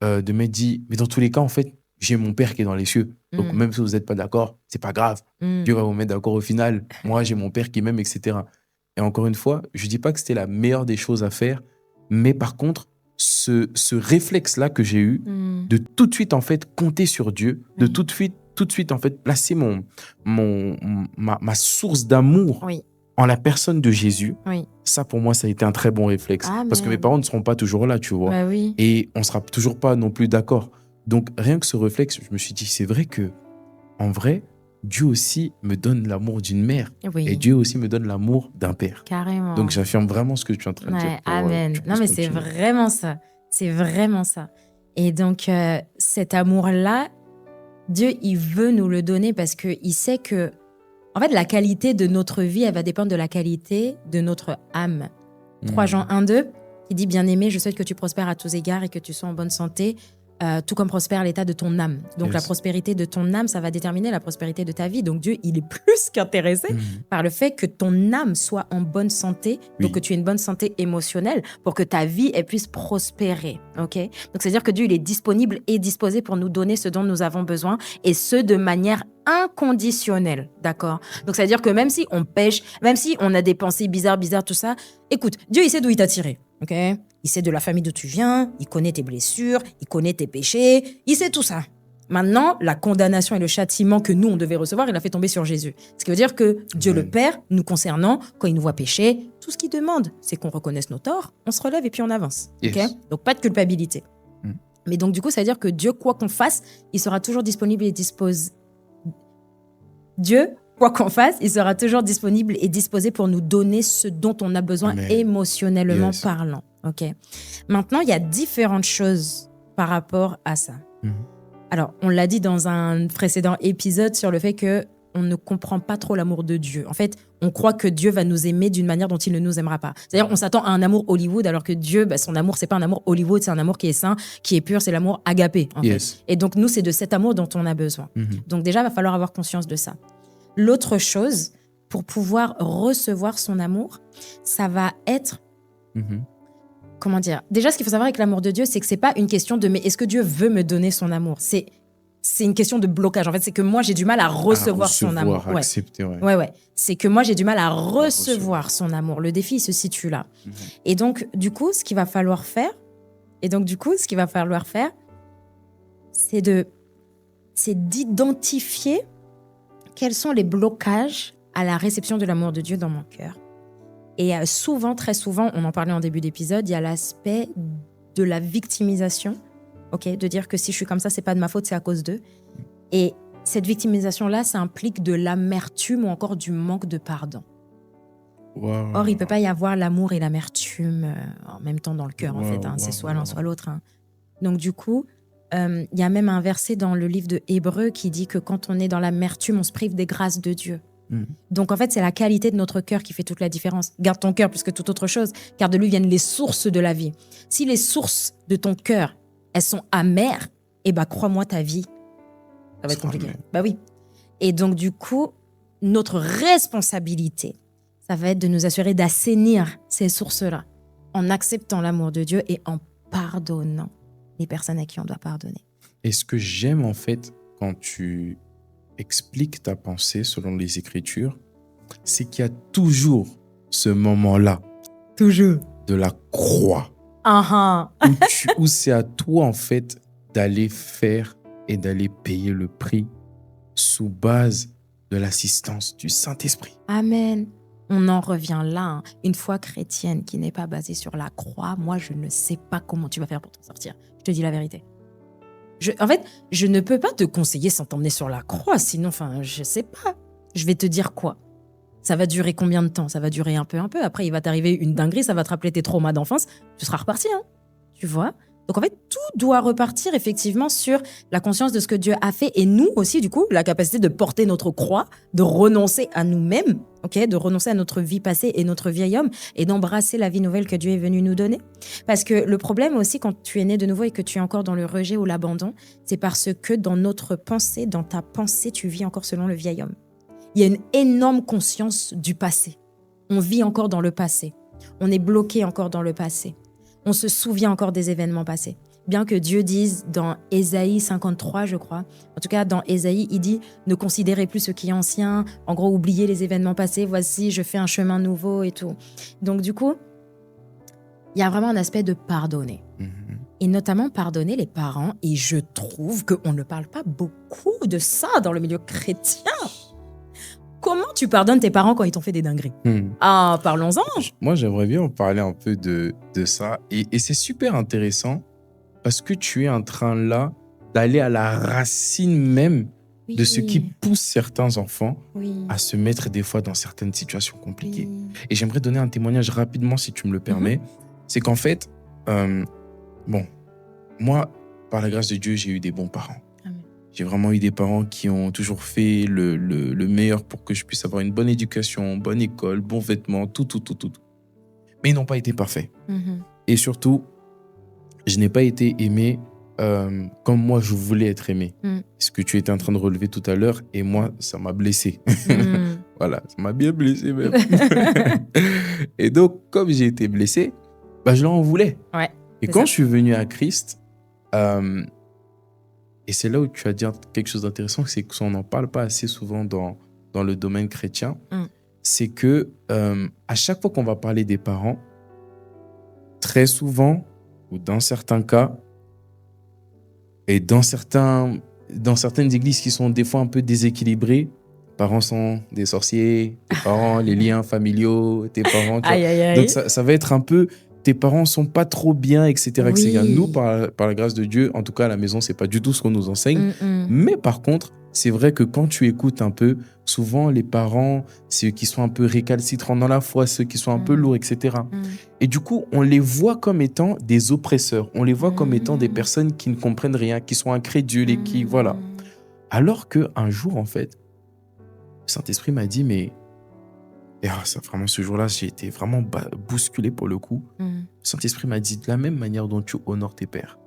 de m'être dit, mais dans tous les cas, en fait, j'ai mon père qui est dans les cieux. Donc, même si vous n'êtes pas d'accord, c'est pas grave. Dieu va vous mettre d'accord au final. Moi, j'ai mon père qui m'aime, etc. Et encore une fois, je dis pas que c'était la meilleure des choses à faire, mais par contre, ce réflexe-là que j'ai eu, de tout de suite, en fait, compter sur Dieu, de tout de suite, en fait, placer ma source d'amour Oui. en la personne de Jésus, Oui. ça, pour moi, ça a été un très bon réflexe. Parce que mes parents ne seront pas toujours là, tu vois. Bah oui. Et on ne sera toujours pas non plus d'accord. Donc, rien que ce réflexe, je me suis dit, c'est vrai que, en vrai, Dieu aussi me donne l'amour d'une mère. Oui. Et Dieu aussi me donne l'amour d'un père. Carrément. Donc, j'affirme vraiment ce que tu es en train de dire. Pour, amen. que tu Non, mais puisses c'est continuer. vraiment ça. C'est vraiment ça. Et donc, cet amour-là, Dieu, il veut nous le donner parce qu'il sait que, en fait, la qualité de notre vie, elle va dépendre de la qualité de notre âme. 3 Jean 1-2, qui dit « Bien-aimé, je souhaite que tu prospères à tous égards et que tu sois en bonne santé, tout comme prospère l'état de ton âme. » Donc, la prospérité de ton âme, ça va déterminer la prospérité de ta vie. Donc, Dieu, il est plus qu'intéressé par le fait que ton âme soit en bonne santé, donc que tu aies une bonne santé émotionnelle pour que ta vie, elle puisse prospérer. Okay? Donc, c'est-à-dire que Dieu, il est disponible et disposé pour nous donner ce dont nous avons besoin, et ce, de manière inconditionnelle, d'accord? Donc, c'est-à-dire que même si on pêche, même si on a des pensées bizarres, tout ça, écoute, Dieu, il sait d'où il t'a tiré, ok? Il sait de la famille d'où tu viens, il connaît tes blessures, il connaît tes péchés, il sait tout ça. Maintenant, la condamnation et le châtiment que nous, on devait recevoir, il a fait tomber sur Jésus. Ce qui veut dire que Dieu le Père, nous concernant, quand il nous voit pécher, tout ce qu'il demande, c'est qu'on reconnaisse nos torts, on se relève et puis on avance, ok? Donc, pas de culpabilité. Mais donc, du coup, ça veut dire que Dieu, quoi qu'on fasse, il sera toujours disponible et disposé. Dieu, quoi qu'on fasse, il sera toujours disponible et disposé pour nous donner ce dont on a besoin émotionnellement parlant. Okay. Maintenant, il y a différentes choses par rapport à ça. Alors, on l'a dit dans un précédent épisode sur le fait que on ne comprend pas trop l'amour de Dieu. En fait, on croit que Dieu va nous aimer d'une manière dont il ne nous aimera pas. C'est-à-dire, on s'attend à un amour Hollywood, alors que Dieu, son amour, c'est pas un amour Hollywood, c'est un amour qui est sain, qui est pur, c'est l'amour agapé, en fait. Et donc, nous, c'est de cet amour dont on a besoin. Donc, déjà, il va falloir avoir conscience de ça. L'autre chose, pour pouvoir recevoir son amour, ça va être... Comment dire? Déjà, ce qu'il faut savoir avec l'amour de Dieu, c'est que c'est pas une question de « mais est-ce que Dieu veut me donner son amour ?» C'est une question de blocage. En fait, c'est que moi, j'ai du mal à recevoir son amour. Accepter, ouais. C'est que moi, j'ai du mal à recevoir son amour. Le défi, il se situe là. Et donc, du coup, ce qu'il va falloir faire, c'est d'identifier quels sont les blocages à la réception de l'amour de Dieu dans mon cœur. Et souvent, très souvent, on en parlait en début d'épisode, il y a l'aspect de la victimisation, de dire que si je suis comme ça, c'est pas de ma faute, c'est à cause d'eux. Et cette victimisation-là, ça implique de l'amertume ou encore du manque de pardon. Or, il peut pas y avoir l'amour et l'amertume en même temps dans le cœur, en fait. C'est soit l'un, soit l'autre. Donc, du coup, il y a même un verset dans le livre de Hébreux qui dit que quand on est dans l'amertume, on se prive des grâces de Dieu. Donc, en fait, c'est la qualité de notre cœur qui fait toute la différence. Garde ton cœur plus que toute autre chose, car de lui viennent les sources de la vie. Si les sources de ton cœur, elles sont amères, crois-moi, ta vie, ça va être compliqué. Bah oui. Et donc, du coup, notre responsabilité, ça va être de nous assurer d'assainir ces sources-là en acceptant l'amour de Dieu et en pardonnant les personnes à qui on doit pardonner. Et ce que j'aime, en fait, quand tu expliques ta pensée selon les Écritures, c'est qu'il y a toujours ce moment-là. Toujours. De la croix. Où c'est à toi, en fait, d'aller faire et d'aller payer le prix sous base de l'assistance du Saint-Esprit. Amen. On en revient là. Une foi chrétienne qui n'est pas basée sur la croix, moi, je ne sais pas comment tu vas faire pour t'en sortir. Je te dis la vérité. En fait, je ne peux pas te conseiller sans t'emmener sur la croix, sinon, je sais pas. Je vais te dire quoi? Ça va durer combien de temps? Ça va durer un peu. Après, il va t'arriver une dinguerie, ça va te rappeler tes traumas d'enfance. Tu seras reparti, tu vois? Donc, en fait, tout doit repartir effectivement sur la conscience de ce que Dieu a fait. Et nous aussi, du coup, la capacité de porter notre croix, de renoncer à nous-mêmes, de renoncer à notre vie passée et notre vieil homme et d'embrasser la vie nouvelle que Dieu est venu nous donner. Parce que le problème aussi, quand tu es né de nouveau et que tu es encore dans le rejet ou l'abandon, c'est parce que dans notre pensée, dans ta pensée, tu vis encore selon le vieil homme. il y a une énorme conscience du passé. On vit encore dans le passé. On est bloqué encore dans le passé. On se souvient encore des événements passés. Bien que Dieu dise dans Ésaïe 53, je crois, en tout cas dans Ésaïe, il dit « Ne considérez plus ce qui est ancien, en gros, oubliez les événements passés, voici, je fais un chemin nouveau et tout. » Donc du coup, il y a vraiment un aspect de pardonner. Et notamment pardonner les parents. Et je trouve qu'on ne parle pas beaucoup de ça dans le milieu chrétien. Comment tu pardonnes tes parents quand ils t'ont fait des dingueries? Ah, parlons-en. Moi, j'aimerais bien en parler un peu de ça. Et c'est super intéressant parce que tu es en train là d'aller à la racine même de ce qui pousse certains enfants à se mettre des fois dans certaines situations compliquées. Et j'aimerais donner un témoignage rapidement, si tu me le permets. C'est qu'en fait, moi, par la grâce de Dieu, j'ai eu des bons parents. Amen. J'ai vraiment eu des parents qui ont toujours fait le meilleur pour que je puisse avoir une bonne éducation, bonne école, bons vêtements, tout. Mais ils n'ont pas été parfaits. Et surtout, je n'ai pas été aimé comme moi je voulais être aimé. Ce que tu étais en train de relever tout à l'heure, et moi, ça m'a blessé. Voilà, ça m'a bien blessé même. Et donc, comme j'ai été blessé, je leur en voulais. Ouais, et quand je suis venu à Christ, et c'est là où tu as dit quelque chose d'intéressant, c'est qu'on n'en parle pas assez souvent dans le domaine chrétien, c'est que à chaque fois qu'on va parler des parents, très souvent, ou dans certains cas, et dans certaines églises qui sont des fois un peu déséquilibrées, les parents sont des sorciers, tes parents, les liens familiaux, tes parents. Donc ça va être un peu, tes parents sont pas trop bien, etc. etc. Nous, par la grâce de Dieu, en tout cas à la maison, c'est pas du tout ce qu'on nous enseigne. Mais par contre, c'est vrai que quand tu écoutes un peu, souvent les parents, ceux qui sont un peu récalcitrants dans la foi, ceux qui sont un peu lourds, etc. Et du coup, on les voit comme étant des oppresseurs. On les voit comme étant des personnes qui ne comprennent rien, qui sont incrédules et qui, voilà. Alors qu'un jour, en fait, le Saint-Esprit m'a dit, mais... Et ça, vraiment, ce jour-là, j'ai été vraiment bousculé pour le coup. Le Saint-Esprit m'a dit, de la même manière dont tu honores tes pères,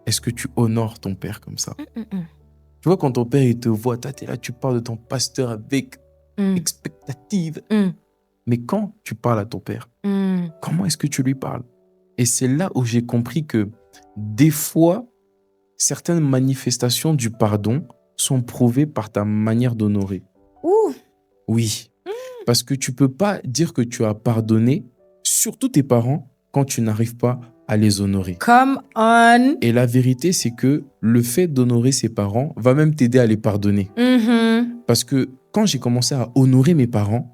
est-ce que tu honores ton père comme ça? Tu vois, quand ton père, il te voit, toi, t'es là, tu parles de ton pasteur avec expectative. Mais quand tu parles à ton père, comment est-ce que tu lui parles? Et c'est là où j'ai compris que des fois, certaines manifestations du pardon sont prouvées par ta manière d'honorer. Oui. Parce que tu peux pas dire que tu as pardonné, surtout tes parents, quand tu n'arrives pas à les honorer. Come on. Et la vérité, c'est que le fait d'honorer ses parents va même t'aider à les pardonner. Parce que quand j'ai commencé à honorer mes parents,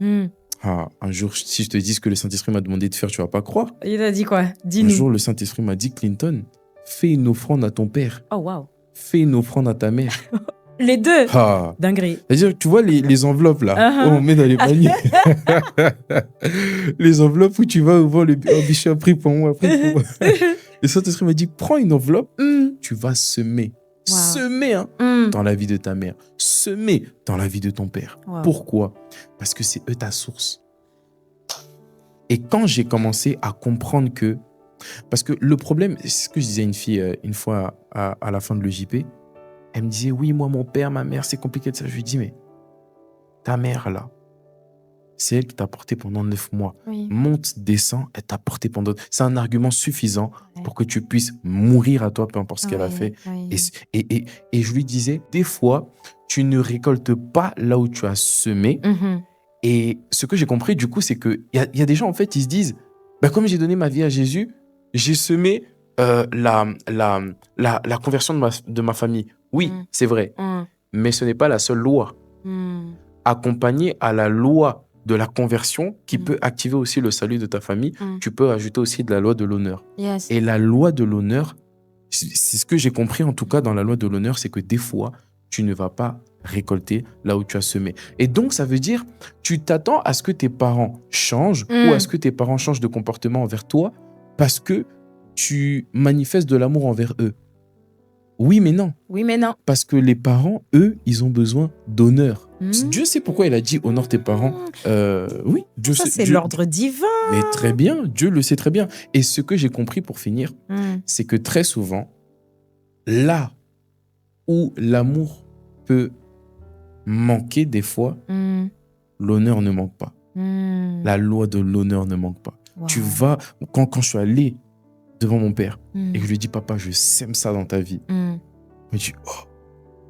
un jour, si je te dis ce que le Saint-Esprit m'a demandé de faire, tu vas pas croire. Il a dit quoi? Dis-nous. Un jour, le Saint-Esprit m'a dit, Clinton, fais une offrande à ton père. Oh, wow. Fais une offrande à ta mère. Les deux. Dinguerie. C'est-à-dire, tu vois les enveloppes là, où on met dans les paniers. Les enveloppes où tu vas voir le bishop, prie pour moi, prie pour moi. Le Saint-Esprit m'a dit, prends une enveloppe, tu vas semer. Wow. Semer dans la vie de ta mère. Semer dans la vie de ton père. Wow. Pourquoi? Parce que c'est eux ta source. Et quand j'ai commencé à comprendre que... Parce que le problème, c'est ce que je disais à une fille une fois à la fin de l'EJP, elle me disait, oui, moi, mon père, ma mère, c'est compliqué de ça. Je lui dis, mais ta mère, là, c'est elle qui t'a porté pendant 9 mois. Oui. Monte, descend, elle t'a porté pendant... C'est un argument suffisant pour que tu puisses mourir à toi, peu importe ce qu'elle a fait. Oui. Et je lui disais, des fois, tu ne récoltes pas là où tu as semé. Et ce que j'ai compris, du coup, c'est qu'il y a des gens, en fait, ils se disent, comme j'ai donné ma vie à Jésus, j'ai semé la conversion de ma famille. Oui, c'est vrai. Mais ce n'est pas la seule loi. Accompagné à la loi de la conversion qui peut activer aussi le salut de ta famille, tu peux ajouter aussi de la loi de l'honneur. Yes. Et la loi de l'honneur, c'est ce que j'ai compris en tout cas dans la loi de l'honneur, c'est que des fois, tu ne vas pas récolter là où tu as semé. Et donc, ça veut dire, tu t'attends à ce que tes parents changent ou à ce que tes parents changent de comportement envers toi parce que tu manifestes de l'amour envers eux. Oui, mais non. Oui, mais non. Parce que les parents, eux, ils ont besoin d'honneur. Dieu sait pourquoi il a dit honore tes parents. Oui, Dieu ça, sait. C'est l'ordre divin. Mais très bien, Dieu le sait très bien. Et ce que j'ai compris pour finir, c'est que très souvent, là où l'amour peut manquer des fois, l'honneur ne manque pas. La loi de l'honneur ne manque pas. Wow. Tu vas, quand je suis allé devant mon père et que je lui dis, papa, je sème ça dans ta vie. Il me dit, oh.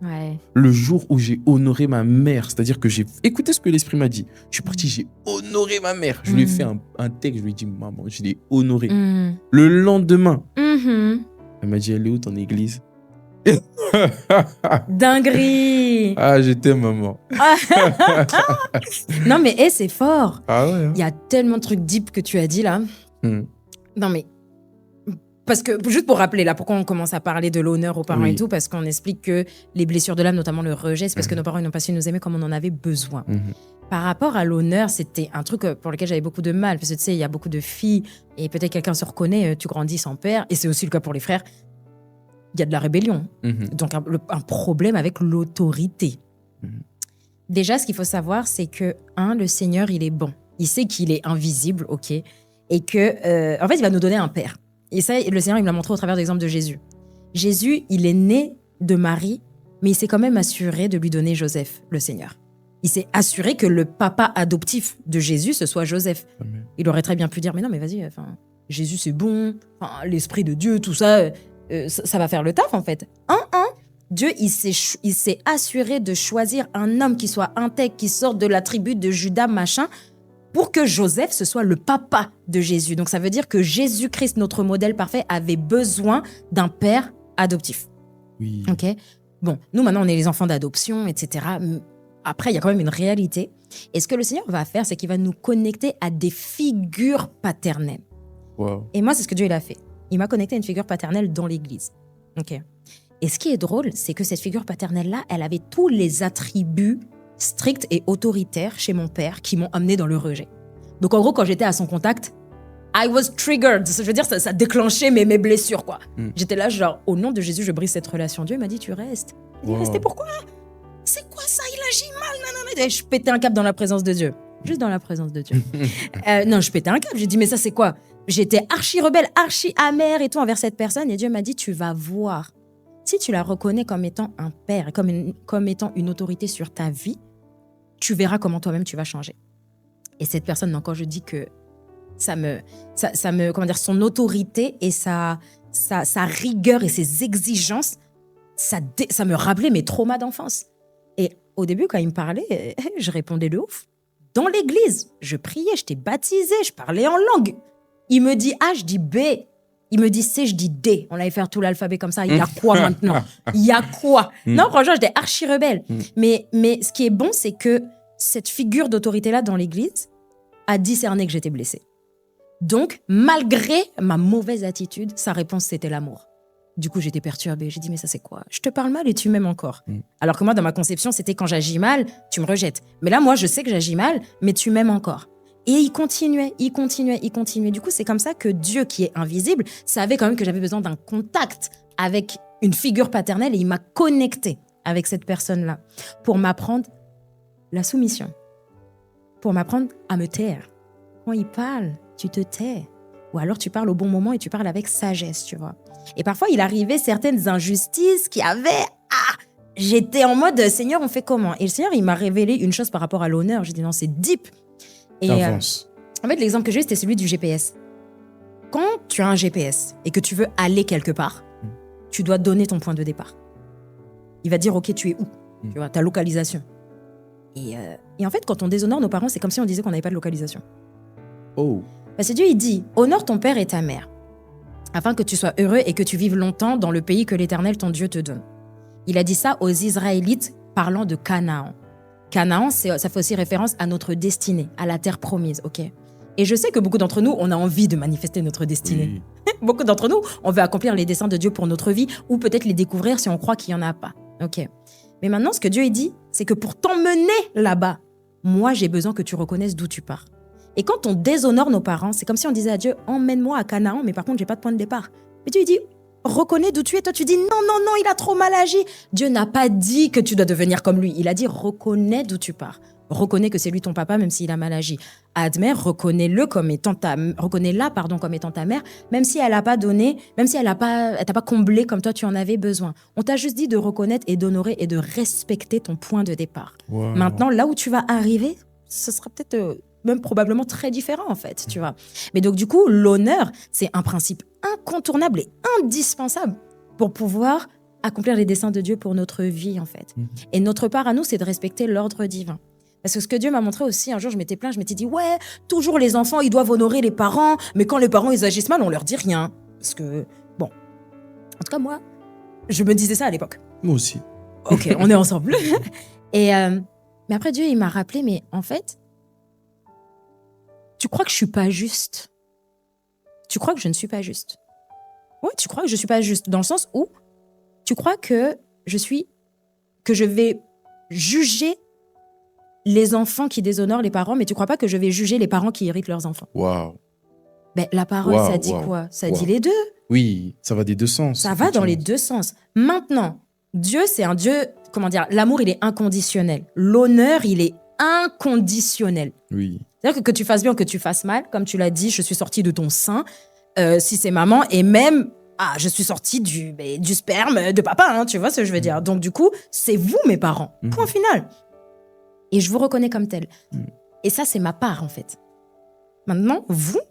Ouais. Le jour où j'ai honoré ma mère, c'est-à-dire que j'ai écouté ce que l'esprit m'a dit. Je suis parti, j'ai honoré ma mère. Je lui ai fait un texte, je lui ai dit, maman, je l'ai honoré. Le lendemain, elle m'a dit, elle est où ton église? Dinguerie. Ah, je t'aime, maman. Non, mais c'est fort. Ah ouais. Hein. Il y a tellement de trucs deep que tu as dit là. Non, mais parce que, juste pour rappeler, là, pourquoi on commence à parler de l'honneur aux parents et tout, parce qu'on explique que les blessures de l'âme, notamment le rejet, c'est parce que nos parents n'ont pas su nous aimer comme on en avait besoin. Par rapport à l'honneur, c'était un truc pour lequel j'avais beaucoup de mal, parce que tu sais, il y a beaucoup de filles, et peut-être quelqu'un se reconnaît, tu grandis sans père, et c'est aussi le cas pour les frères, il y a de la rébellion. Donc, un problème avec l'autorité. Déjà, ce qu'il faut savoir, c'est que, le Seigneur, il est bon. Il sait qu'il est invisible, ok, et que, en fait, il va nous donner un père. Et ça, le Seigneur, il me l'a montré au travers de l'exemple de Jésus. Jésus, il est né de Marie, mais il s'est quand même assuré de lui donner Joseph, le Seigneur. Il s'est assuré que le papa adoptif de Jésus, ce soit Joseph. Amen. Il aurait très bien pu dire, mais non, mais vas-y, Jésus, c'est bon, l'Esprit de Dieu, tout ça, ça va faire le taf, en fait. Dieu, il s'est assuré de choisir un homme qui soit intègre, qui sorte de la tribu de Judas, machin, pour que Joseph, ce soit le papa de Jésus. Donc, ça veut dire que Jésus-Christ, notre modèle parfait, avait besoin d'un père adoptif. Oui. Ok. Bon, nous, maintenant, on est les enfants d'adoption, etc. Après, il y a quand même une réalité. Et ce que le Seigneur va faire, c'est qu'il va nous connecter à des figures paternelles. Wow. Et moi, c'est ce que Dieu il a fait. Il m'a connecté à une figure paternelle dans l'Église. Ok. Et ce qui est drôle, c'est que cette figure paternelle-là, elle avait tous les attributs stricts et autoritaires chez mon père qui m'ont amené dans le rejet. Donc en gros, quand j'étais à son contact, I was triggered. Je veux dire, ça déclenchait mes blessures, quoi. J'étais là, genre, au nom de Jésus, je brise cette relation. Dieu m'a dit, tu restes. Il dit, restez pourquoi? C'est quoi ça? Il agit mal. Non. Et je pétais un câble dans la présence de Dieu. Juste dans la présence de Dieu. Non, je pétais un câble. J'ai dit, mais ça, c'est quoi? J'étais archi rebelle, archi amère et tout envers cette personne. Et Dieu m'a dit, tu vas voir. Si tu la reconnais comme étant un père, comme étant une autorité sur ta vie, tu verras comment toi-même tu vas changer. Et cette personne, quand je dis que ça me comment dire, son autorité et sa rigueur et ses exigences, ça me rappelait mes traumas d'enfance. Et au début, quand il me parlait, je répondais de ouf. Dans l'église, je priais, j'étais baptisée, je parlais en langue. Il me dit A, je dis B. Il me dit C, je dis D. On allait faire tout l'alphabet comme ça. Il y a quoi maintenant? Il y a quoi? Non, franchement, j'étais archi rebelle. Mais ce qui est bon, c'est que cette figure d'autorité-là dans l'église a discerné que j'étais blessée. Donc, malgré ma mauvaise attitude, sa réponse, c'était l'amour. Du coup, j'étais perturbée. J'ai dit, mais ça, c'est quoi? Je te parle mal et tu m'aimes encore. Alors que moi, dans ma conception, c'était quand j'agis mal, tu me rejettes. Mais là, moi, je sais que j'agis mal, mais tu m'aimes encore. Et il continuait. Du coup, c'est comme ça que Dieu, qui est invisible, savait quand même que j'avais besoin d'un contact avec une figure paternelle et il m'a connectée avec cette personne-là pour m'apprendre la soumission, pour m'apprendre à me taire. Quand il parle, tu te tais. Ou alors tu parles au bon moment et tu parles avec sagesse, tu vois. Et parfois, il arrivait certaines injustices qui avaient... J'étais en mode, Seigneur, on fait comment? Et le Seigneur, il m'a révélé une chose par rapport à l'honneur. J'ai dit, non, c'est deep. Et Avance. En fait, l'exemple que j'ai eu, c'était celui du GPS. Quand tu as un GPS et que tu veux aller quelque part, tu dois donner ton point de départ. Il va dire, OK, tu es où? Tu vois, ta localisation. Et en fait, quand on déshonore nos parents, c'est comme si on disait qu'on n'avait pas de localisation. Oh. Parce que Dieu, il dit, honore ton père et ta mère, afin que tu sois heureux et que tu vives longtemps dans le pays que l'Éternel, ton Dieu, te donne. Il a dit ça aux Israélites parlant de Canaan. Canaan, ça fait aussi référence à notre destinée, à la terre promise, ok? Et je sais que beaucoup d'entre nous, on a envie de manifester notre destinée. Oui. Beaucoup d'entre nous, on veut accomplir les desseins de Dieu pour notre vie, ou peut-être les découvrir si on croit qu'il n'y en a pas, ok? Mais maintenant, ce que Dieu dit, c'est que pour t'emmener là-bas, moi, j'ai besoin que tu reconnaisses d'où tu pars. Et quand on déshonore nos parents, c'est comme si on disait à Dieu, emmène-moi à Canaan, mais par contre, j'ai pas de point de départ. Mais Dieu, il dit, reconnais d'où tu es. Toi, tu dis, non, il a trop mal agi. Dieu n'a pas dit que tu dois devenir comme lui. Il a dit, reconnais d'où tu pars. reconnais que c'est lui ton papa, même s'il a mal agi. Admets, reconnais-la comme étant ta mère, même si elle n'a pas donné, même si elle t'a pas comblé comme toi tu en avais besoin. On t'a juste dit de reconnaître et d'honorer et de respecter ton point de départ. Wow. Maintenant, là où tu vas arriver, ce sera peut-être même probablement très différent en fait, tu vois. Mais donc du coup, l'honneur, c'est un principe incontournable et indispensable pour pouvoir accomplir les desseins de Dieu pour notre vie en fait. Et notre part à nous, c'est de respecter l'ordre divin. Parce que ce que Dieu m'a montré aussi, un jour je m'étais plaint, je m'étais dit ouais, toujours les enfants, ils doivent honorer les parents, mais quand les parents ils agissent mal, on leur dit rien. Parce que bon, en tout cas moi, je me disais ça à l'époque. Moi aussi. Ok, on est ensemble. Mais après Dieu, il m'a rappelé, mais en fait, tu crois que je suis pas juste. Tu crois que je ne suis pas juste. Ouais, tu crois que je suis pas juste, dans le sens où tu crois que je vais juger les enfants qui déshonorent les parents, mais tu crois pas que je vais juger les parents qui irritent leurs enfants. Waouh. Ben, la parole, ça dit quoi? Ça dit les deux. Oui, ça va des deux sens. Ça va dans les deux sens. Maintenant, Dieu, c'est un Dieu, comment dire, l'amour, il est inconditionnel. L'honneur, il est inconditionnel. Oui. C'est-à-dire que tu fasses bien ou que tu fasses mal, comme tu l'as dit, je suis sortie de ton sein, si c'est maman, et même, je suis sortie du sperme de papa, hein, tu vois ce que je veux dire. Donc du coup, c'est vous mes parents, point final. Et je vous reconnais comme tel. Et ça, c'est ma part en fait. Maintenant, vous,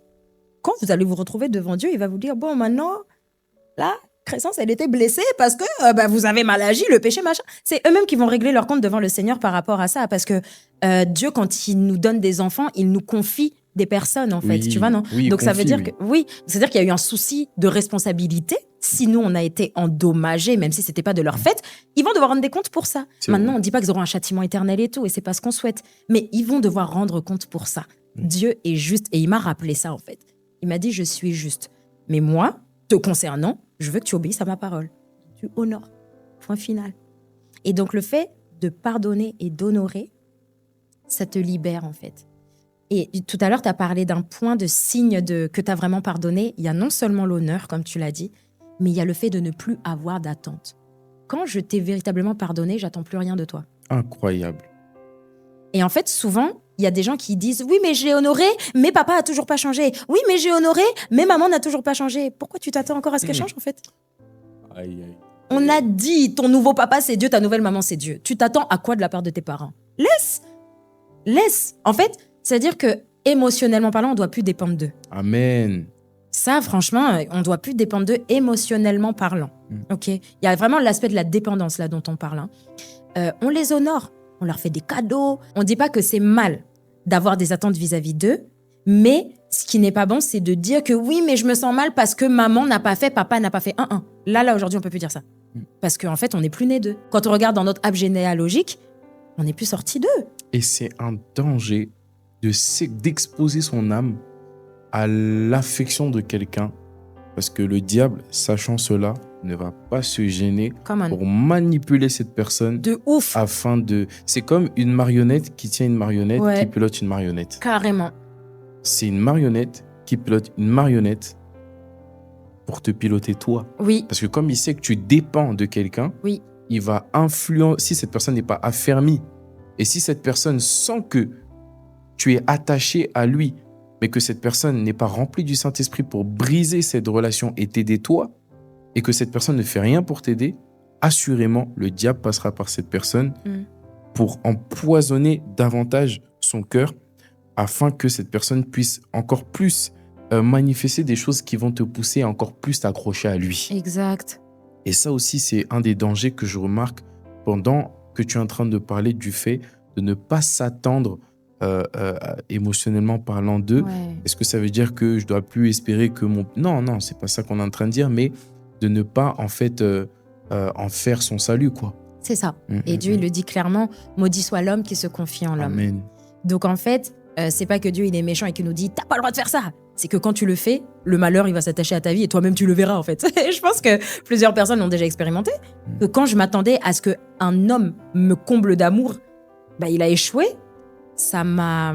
quand vous allez vous retrouver devant Dieu, il va vous dire, bon maintenant, là, Crescence, elle était blessée parce que vous avez mal agi, le péché, machin. C'est eux-mêmes qui vont régler leur compte devant le Seigneur par rapport à ça. Parce que Dieu, quand il nous donne des enfants, il nous confie des personnes, en fait. Tu vois, non? Oui, donc, ça veut dire oui. c'est-à-dire qu'il y a eu un souci de responsabilité. Si nous, on a été endommagés, même si c'était pas de leur fait, ils vont devoir rendre des comptes pour ça. Maintenant, on dit pas qu'ils auront un châtiment éternel et tout, et c'est pas ce qu'on souhaite. Mais ils vont devoir rendre compte pour ça. Dieu est juste. Et il m'a rappelé ça, en fait. Il m'a dit, je suis juste. Mais moi, te concernant, je veux que tu obéisses à ma parole. Tu honores. Point final. Et donc, le fait de pardonner et d'honorer, ça te libère, en fait. Et tout à l'heure, tu as parlé d'un point de signe que tu as vraiment pardonné. Il y a non seulement l'honneur, comme tu l'as dit, mais il y a le fait de ne plus avoir d'attente. Quand je t'ai véritablement pardonné, j'attends plus rien de toi. Incroyable. Et en fait, souvent, il y a des gens qui disent « Oui, mais j'ai honoré, mais papa a toujours pas changé. Oui, mais j'ai honoré, mais maman n'a toujours pas changé. » Pourquoi tu t'attends encore à ce qu'elle change, en fait? Aïe, aïe. On a dit, ton nouveau papa, c'est Dieu, ta nouvelle maman, c'est Dieu. Tu t'attends à quoi de la part de tes parents? Laisse. En fait, c'est-à-dire que émotionnellement parlant, on ne doit plus dépendre d'eux. Amen. Ça, franchement, on ne doit plus dépendre d'eux émotionnellement parlant. Ok. Il y a vraiment l'aspect de la dépendance là dont on parle. On les honore, on leur fait des cadeaux. On ne dit pas que c'est mal d'avoir des attentes vis-à-vis d'eux, mais ce qui n'est pas bon, c'est de dire que oui, mais je me sens mal parce que maman n'a pas fait, papa n'a pas fait. Là, aujourd'hui, on ne peut plus dire ça. Parce qu'en fait, on n'est plus né d'eux. Quand on regarde dans notre arbre généalogique, on n'est plus sorti d'eux. Et c'est un danger d'exposer son âme à l'affection de quelqu'un. Parce que le diable, sachant cela, ne va pas se gêner pour manipuler cette personne. De ouf. C'est comme une marionnette qui tient une marionnette, qui pilote une marionnette. Carrément. C'est une marionnette qui pilote une marionnette pour te piloter toi. Oui. Parce que comme il sait que tu dépends de quelqu'un, il va influencer, si cette personne n'est pas affermie, et si cette personne sent que tu es attaché à lui, mais que cette personne n'est pas remplie du Saint-Esprit pour briser cette relation et t'aider toi, et que cette personne ne fait rien pour t'aider, assurément, le diable passera par cette personne pour empoisonner davantage son cœur, afin que cette personne puisse encore plus manifester des choses qui vont te pousser à encore plus t'accrocher à lui. Exact. Et ça aussi, c'est un des dangers que je remarque pendant que tu es en train de parler du fait de ne pas s'attendre émotionnellement parlant d'eux. Est-ce que ça veut dire que je dois plus espérer que mon... Non, c'est pas ça qu'on est en train de dire, mais de ne pas en fait en faire son salut, quoi. C'est ça. Et Dieu, il le dit clairement, maudit soit l'homme qui se confie en l'homme. Amen. Donc en fait, c'est pas que Dieu il est méchant et qu'il nous dit t'as pas le droit de faire ça. C'est que quand tu le fais, le malheur il va s'attacher à ta vie et toi-même tu le verras en fait. Je pense que plusieurs personnes l'ont déjà expérimenté. Que quand je m'attendais à ce qu'un homme me comble d'amour, il a échoué. Ça m'a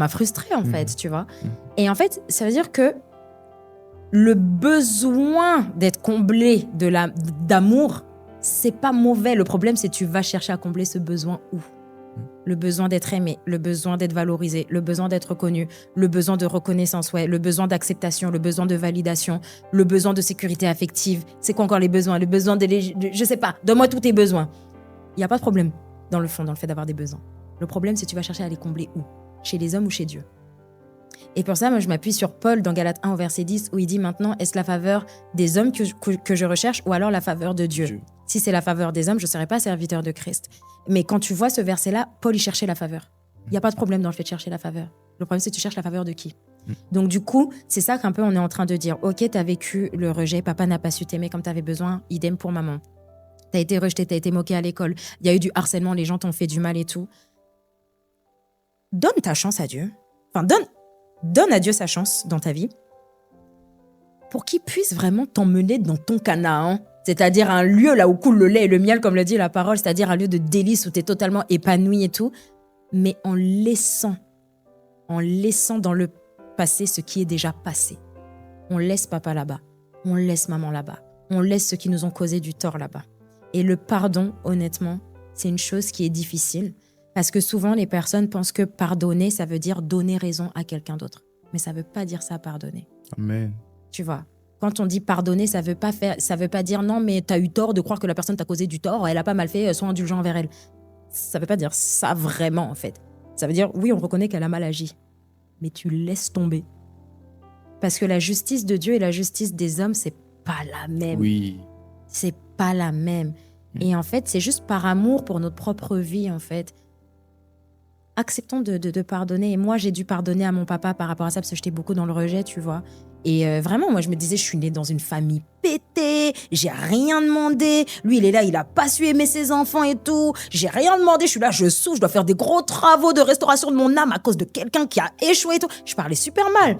frustrée en fait, tu vois. Et en fait, ça veut dire que le besoin d'être comblé d'amour, c'est pas mauvais. Le problème, c'est que tu vas chercher à combler ce besoin où? le besoin d'être aimé, le besoin d'être valorisé, le besoin d'être reconnu, le besoin de reconnaissance, ouais, le besoin d'acceptation, le besoin de validation, le besoin de sécurité affective. C'est quoi encore les besoins? Le besoin je sais pas, donne-moi tous tes besoins. Il n'y a pas de problème dans le fond, dans le fait d'avoir des besoins. Le problème, c'est que tu vas chercher à les combler où? Chez les hommes ou chez Dieu? Et pour ça, moi, je m'appuie sur Paul dans Galates 1 au verset 10 où il dit maintenant, est-ce la faveur des hommes que je recherche ou alors la faveur de Dieu? Si c'est la faveur des hommes, je ne serai pas serviteur de Christ. Mais quand tu vois ce verset-là, Paul, il cherchait la faveur. Il n'y a pas de problème dans le fait de chercher la faveur. Le problème, c'est que tu cherches la faveur de qui? Donc du coup, c'est ça qu'un peu on est en train de dire. Ok, tu as vécu le rejet, papa n'a pas su t'aimer comme tu avais besoin, idem pour maman. Tu as été rejeté, tu as été moqué à l'école, il y a eu du harcèlement, les gens t'ont fait du mal et tout. Donne ta chance à Dieu. Enfin, donne à Dieu sa chance dans ta vie pour qu'il puisse vraiment t'emmener dans ton Canaan. C'est-à-dire un lieu là où coule le lait et le miel, comme le dit la parole, c'est-à-dire un lieu de délice où tu es totalement épanoui et tout, mais en laissant dans le passé ce qui est déjà passé. On laisse papa là-bas, on laisse maman là-bas, on laisse ceux qui nous ont causé du tort là-bas. Et le pardon, honnêtement, c'est une chose qui est difficile parce que souvent les personnes pensent que pardonner, ça veut dire donner raison à quelqu'un d'autre. Mais ça veut pas dire ça, pardonner. Amen. Tu vois, quand on dit pardonner, ça veut pas dire non, mais t'as eu tort de croire que la personne t'a causé du tort, elle a pas mal fait, sois indulgent envers elle. Ça veut pas dire ça vraiment, en fait. Ça veut dire, oui, on reconnaît qu'elle a mal agi, mais tu laisses tomber. Parce que la justice de Dieu et la justice des hommes, c'est pas la même. Oui. C'est pas la même. Et en fait, c'est juste par amour pour notre propre vie, en fait. Acceptons de pardonner. Et moi, j'ai dû pardonner à mon papa par rapport à ça, parce que j'étais beaucoup dans le rejet, tu vois. Et vraiment, moi, je me disais, je suis née dans une famille pétée, j'ai rien demandé. Lui, il est là, il a pas su aimer ses enfants et tout. J'ai rien demandé, je suis là, je souffre, je dois faire des gros travaux de restauration de mon âme à cause de quelqu'un qui a échoué et tout. Je parlais super mal.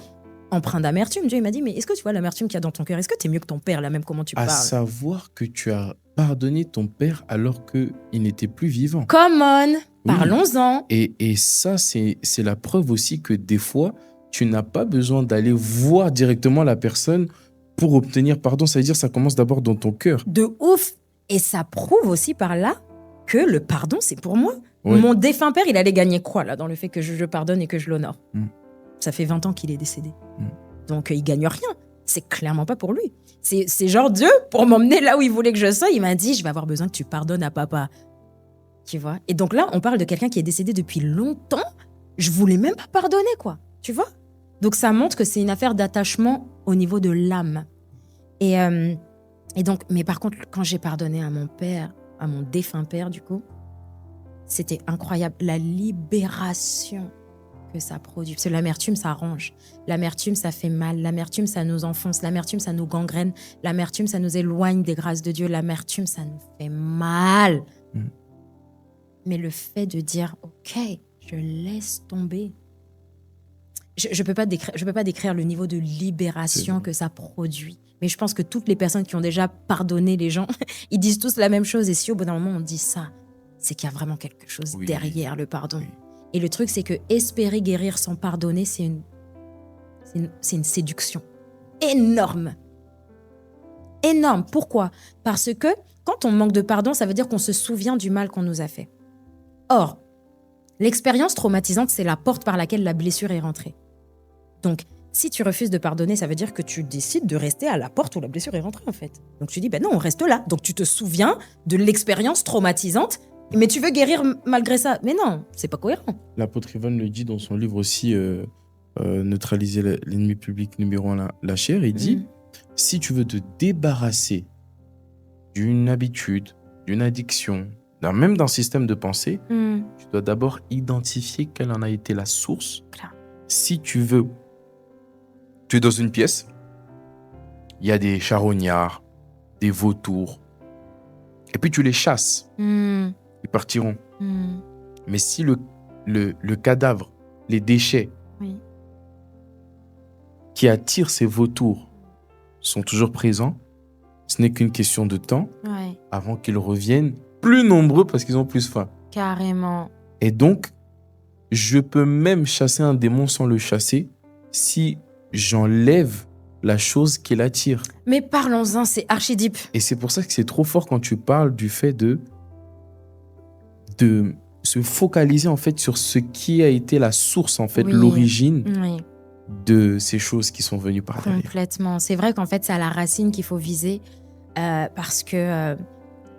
Empreint d'amertume. Dieu, il m'a dit, mais est-ce que tu vois l'amertume qu'il y a dans ton cœur? Est-ce que tu es mieux que ton père, là, même comment tu parles? À savoir que tu as pardonné ton père alors qu'il n'était plus vivant. Come on, parlons-en. Et ça, c'est la preuve aussi que des fois, tu n'as pas besoin d'aller voir directement la personne pour obtenir pardon. Ça veut dire que ça commence d'abord dans ton cœur. De ouf. Et ça prouve aussi par là que le pardon, c'est pour moi. Oui. Mon défunt père, il allait gagner quoi, là, dans le fait que je pardonne et que je l'honore? Ça fait 20 ans qu'il est décédé. Donc, il gagne rien. C'est clairement pas pour lui. C'est genre Dieu, pour m'emmener là où il voulait que je sois, il m'a dit, je vais avoir besoin que tu pardonnes à papa. Tu vois? Et donc là, on parle de quelqu'un qui est décédé depuis longtemps. Je voulais même pas pardonner, quoi. Tu vois? Donc, ça montre que c'est une affaire d'attachement au niveau de l'âme. Et donc, mais par contre, quand j'ai pardonné à mon père, à mon défunt père, du coup, c'était incroyable. La libération que ça produit. Parce que l'amertume, ça ronge. L'amertume, ça fait mal. L'amertume, ça nous enfonce. L'amertume, ça nous gangrène. L'amertume, ça nous éloigne des grâces de Dieu. L'amertume, ça nous fait mal. Mais le fait de dire, OK, je laisse tomber. Je peux pas décrire le niveau de libération que ça produit. Mais je pense que toutes les personnes qui ont déjà pardonné les gens, ils disent tous la même chose. Et si au bout d'un moment, on dit ça, c'est qu'il y a vraiment quelque chose derrière le pardon. Et le truc, c'est que espérer guérir sans pardonner, c'est une séduction énorme. Énorme. Pourquoi? Parce que quand on manque de pardon, ça veut dire qu'on se souvient du mal qu'on nous a fait. Or, l'expérience traumatisante, c'est la porte par laquelle la blessure est rentrée. Donc, si tu refuses de pardonner, ça veut dire que tu décides de rester à la porte où la blessure est rentrée, en fait. Donc, tu dis, ben non, on reste là. Donc, tu te souviens de l'expérience traumatisante, mais tu veux guérir malgré ça. Mais non, c'est pas cohérent. L'apôtre Ivan le dit dans son livre aussi, Neutraliser l'ennemi public numéro 1, la chair. Il dit, si tu veux te débarrasser d'une habitude, d'une addiction, même d'un système de pensée, tu dois d'abord identifier quelle en a été la source. Claire. Si tu veux, tu es dans une pièce, il y a des charognards, des vautours, et puis tu les chasses. Ils partiront. Mais si le cadavre, les déchets qui attirent ces vautours sont toujours présents, ce n'est qu'une question de temps avant qu'ils reviennent plus nombreux parce qu'ils ont plus faim. Carrément. Et donc, je peux même chasser un démon sans le chasser si j'enlève la chose qui l'attire. Mais parlons-en, c'est archi deep. Et c'est pour ça que c'est trop fort quand tu parles du fait de se focaliser en fait sur ce qui a été la source, en fait, Oui. l'origine Oui, de ces choses qui sont venues par derrière. complètement. C'est vrai qu'en fait, c'est à la racine qu'il faut viser parce que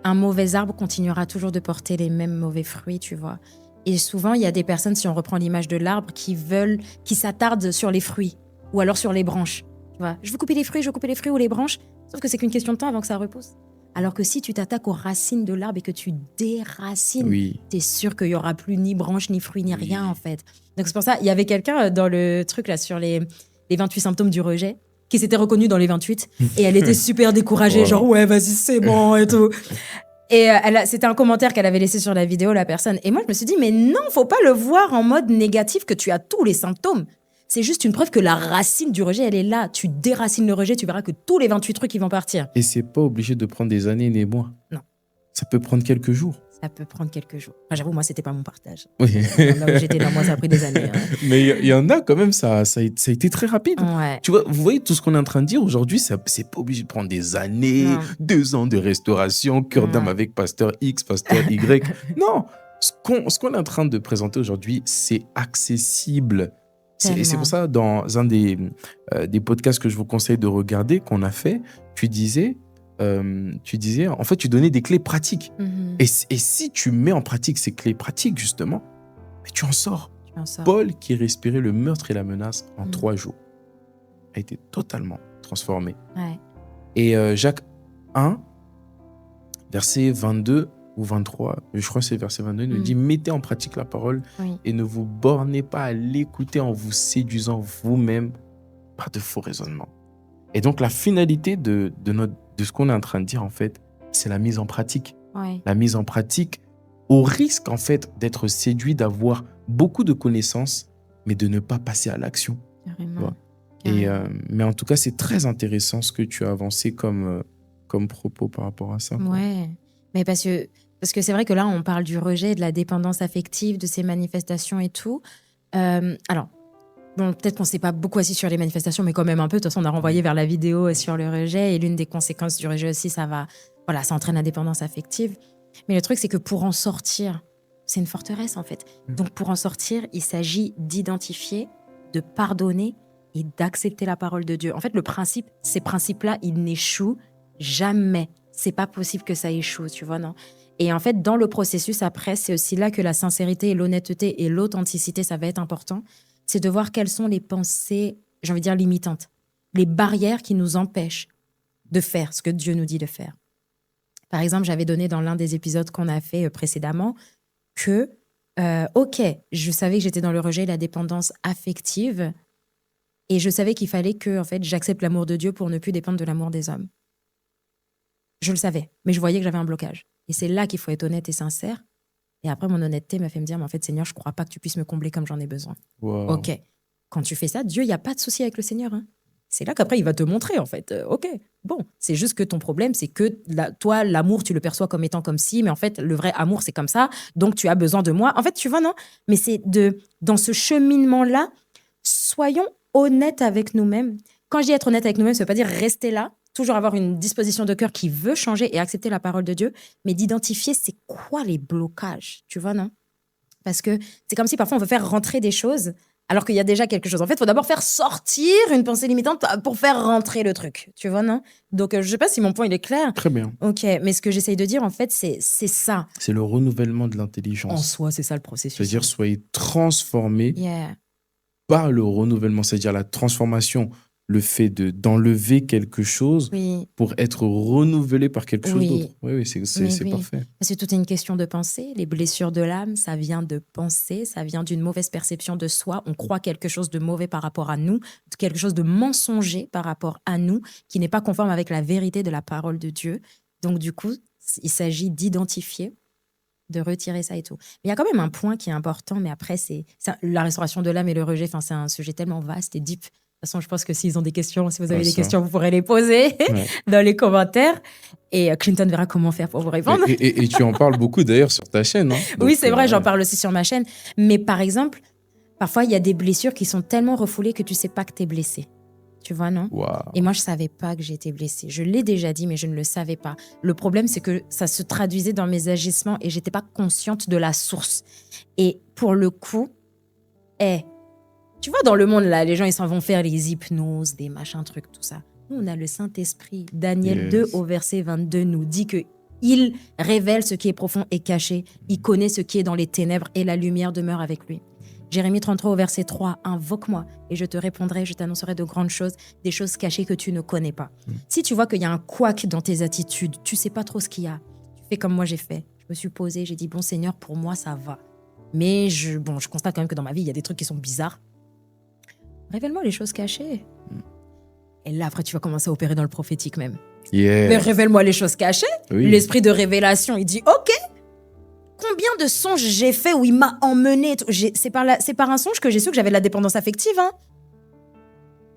un mauvais arbre continuera toujours de porter les mêmes mauvais fruits, tu vois. Et souvent, il y a des personnes, si on reprend l'image de l'arbre, qui s'attardent sur les fruits ou alors sur les branches. Tu vois, je veux couper les fruits ou les branches, sauf que c'est qu'une question de temps avant que ça repousse. Alors que si tu t'attaques aux racines de l'arbre et que tu déracines, Oui. t'es sûr qu'il n'y aura plus ni branches, ni fruits, ni Oui. rien, en fait. Donc c'est pour ça, il y avait quelqu'un dans le truc là sur les 28 symptômes du rejet qui s'était reconnu dans les 28 et elle était super découragée, Wow. genre ouais, vas-y, c'est bon et tout. Et c'était un commentaire qu'elle avait laissé sur la vidéo, la personne. Et moi, je me suis dit, mais non, faut pas le voir en mode négatif que tu as tous les symptômes. C'est juste une preuve que la racine du rejet, elle est là. Tu déracines le rejet, tu verras que tous les 28 trucs, ils vont partir. Et c'est pas obligé de prendre des années ni des mois. Non. Ça peut prendre quelques jours. Ça peut prendre quelques jours. Enfin, j'avoue, moi, c'était pas mon partage. Oui. Là où j'étais, là, moi, ça a pris des années. Hein. Mais il y en a quand même, ça a été très rapide. Ouais. Tu vois, vous voyez tout ce qu'on est en train de dire aujourd'hui, c'est pas obligé de prendre des années, Non. 2 ans de restauration, cœur d'âme Ouais. avec pasteur X, pasteur Y. Non, ce qu'on est en train de présenter aujourd'hui, c'est accessible. Et c'est pour ça, dans un des podcasts que je vous conseille de regarder, qu'on a fait, tu disais, en fait, tu donnais des clés pratiques. Mhm. Et si tu mets en pratique ces clés pratiques, justement, mais tu en sors. Tu en sors. Paul, qui respirait le meurtre et la menace en 3 jours, a été totalement transformé. Ouais. Et Jacques 1, verset 22 ou 23, je crois que c'est verset 22, il nous dit « Mettez en pratique la parole Oui. et ne vous bornez pas à l'écouter en vous séduisant vous-même par de faux raisonnements. » Et donc, la finalité de ce qu'on est en train de dire, en fait, c'est la mise en pratique. Ouais. La mise en pratique au risque, en fait, d'être séduit, d'avoir beaucoup de connaissances, mais de ne pas passer à l'action. Carrément. Ouais. Et, mais en tout cas, c'est très intéressant ce que tu as avancé comme propos par rapport à ça. Ouais. Mais parce que c'est vrai que là, on parle du rejet, de la dépendance affective, de ces manifestations et tout. Alors, bon, peut-être qu'on ne s'est pas beaucoup assis sur les manifestations, mais quand même un peu. De toute façon, on a renvoyé vers la vidéo sur le rejet. Et l'une des conséquences du rejet aussi, ça entraîne la dépendance affective. Mais le truc, c'est que pour en sortir, c'est une forteresse en fait. Donc pour en sortir, il s'agit d'identifier, de pardonner et d'accepter la parole de Dieu. En fait, ces principes-là, ils n'échouent jamais. C'est pas possible que ça échoue, tu vois, non? Et en fait, dans le processus, après, c'est aussi là que la sincérité et l'honnêteté et l'authenticité, ça va être important. C'est de voir quelles sont les pensées, j'ai envie de dire, limitantes. Les barrières qui nous empêchent de faire ce que Dieu nous dit de faire. Par exemple, j'avais donné dans l'un des épisodes qu'on a fait précédemment que, ok, je savais que j'étais dans le rejet et la dépendance affective et je savais qu'il fallait que en fait, j'accepte l'amour de Dieu pour ne plus dépendre de l'amour des hommes. Je le savais, mais je voyais que j'avais un blocage. Et c'est là qu'il faut être honnête et sincère. Et après, mon honnêteté m'a fait me dire, mais en fait, Seigneur, je ne crois pas que tu puisses me combler comme j'en ai besoin. Wow. Ok, quand tu fais ça, Dieu, il n'y a pas de souci avec le Seigneur. Hein. C'est là qu'après, il va te montrer, en fait. Ok, bon, c'est juste que ton problème, c'est que toi, l'amour, tu le perçois comme étant comme si, mais en fait, le vrai amour, c'est comme ça, donc tu as besoin de moi. En fait, tu vois, non? Mais c'est dans ce cheminement-là, soyons honnêtes avec nous-mêmes. Quand je dis être honnête avec nous-mêmes, ça ne veut pas dire rester là, toujours avoir une disposition de cœur qui veut changer et accepter la parole de Dieu, mais d'identifier c'est quoi les blocages, tu vois, non? Parce que c'est comme si parfois on veut faire rentrer des choses alors qu'il y a déjà quelque chose. En fait, il faut d'abord faire sortir une pensée limitante pour faire rentrer le truc, tu vois, non? Donc, je ne sais pas si mon point, il est clair. Très bien. Ok, mais ce que j'essaye de dire, en fait, c'est ça. C'est le renouvellement de l'intelligence. En soi, c'est ça le processus. C'est-à-dire, soyez transformés par le renouvellement, c'est-à-dire la transformation, le fait d'enlever quelque chose pour être renouvelé par quelque chose d'autre. Oui, c'est parfait. Parce que tout est une question de pensée. Les blessures de l'âme, ça vient de penser, ça vient d'une mauvaise perception de soi. On croit quelque chose de mauvais par rapport à nous, quelque chose de mensonger par rapport à nous, qui n'est pas conforme avec la vérité de la parole de Dieu. Donc, du coup, il s'agit d'identifier, de retirer ça et tout. Mais il y a quand même un point qui est important, mais après, c'est la restauration de l'âme et le rejet, c'est un sujet tellement vaste et deep. De toute façon, je pense que s'ils ont des questions, si vous avez des questions, vous pourrez les poser dans les commentaires. Et Clinton verra comment faire pour vous répondre. Et tu en parles beaucoup d'ailleurs sur ta chaîne. Hein. Donc, oui, c'est vrai, j'en parle aussi sur ma chaîne. Mais par exemple, parfois, il y a des blessures qui sont tellement refoulées que tu ne sais pas que tu es blessé. Tu vois, non? Waouh. Et moi, je savais pas que j'étais blessée. Je l'ai déjà dit, mais je ne le savais pas. Le problème, c'est que ça se traduisait dans mes agissements et j'étais pas consciente de la source. Et pour le coup, tu vois, dans le monde, là, les gens, ils s'en vont faire les hypnoses, des machins, trucs, tout ça. Nous, on a le Saint-Esprit. Daniel 2 au verset 22 nous dit que il révèle ce qui est profond et caché. Il connaît ce qui est dans les ténèbres et la lumière demeure avec lui. Jérémie 33 au verset 3, invoque-moi et je te répondrai, je t'annoncerai de grandes choses, des choses cachées que tu ne connais pas. Si tu vois qu'il y a un couac dans tes attitudes, tu sais pas trop ce qu'il y a, tu fais comme moi j'ai fait. Je me suis posée, j'ai dit, bon Seigneur, pour moi ça va. Mais je constate quand même que dans ma vie, il y a des trucs qui sont bizarres. Révèle-moi les choses cachées. Et là, après, tu vas commencer à opérer dans le prophétique même. Yeah. Mais révèle-moi les choses cachées. Oui. L'esprit de révélation, il dit, ok, combien de songes j'ai fait où il m'a emmené. C'est par un songe que j'ai su que j'avais de la dépendance affective. Hein.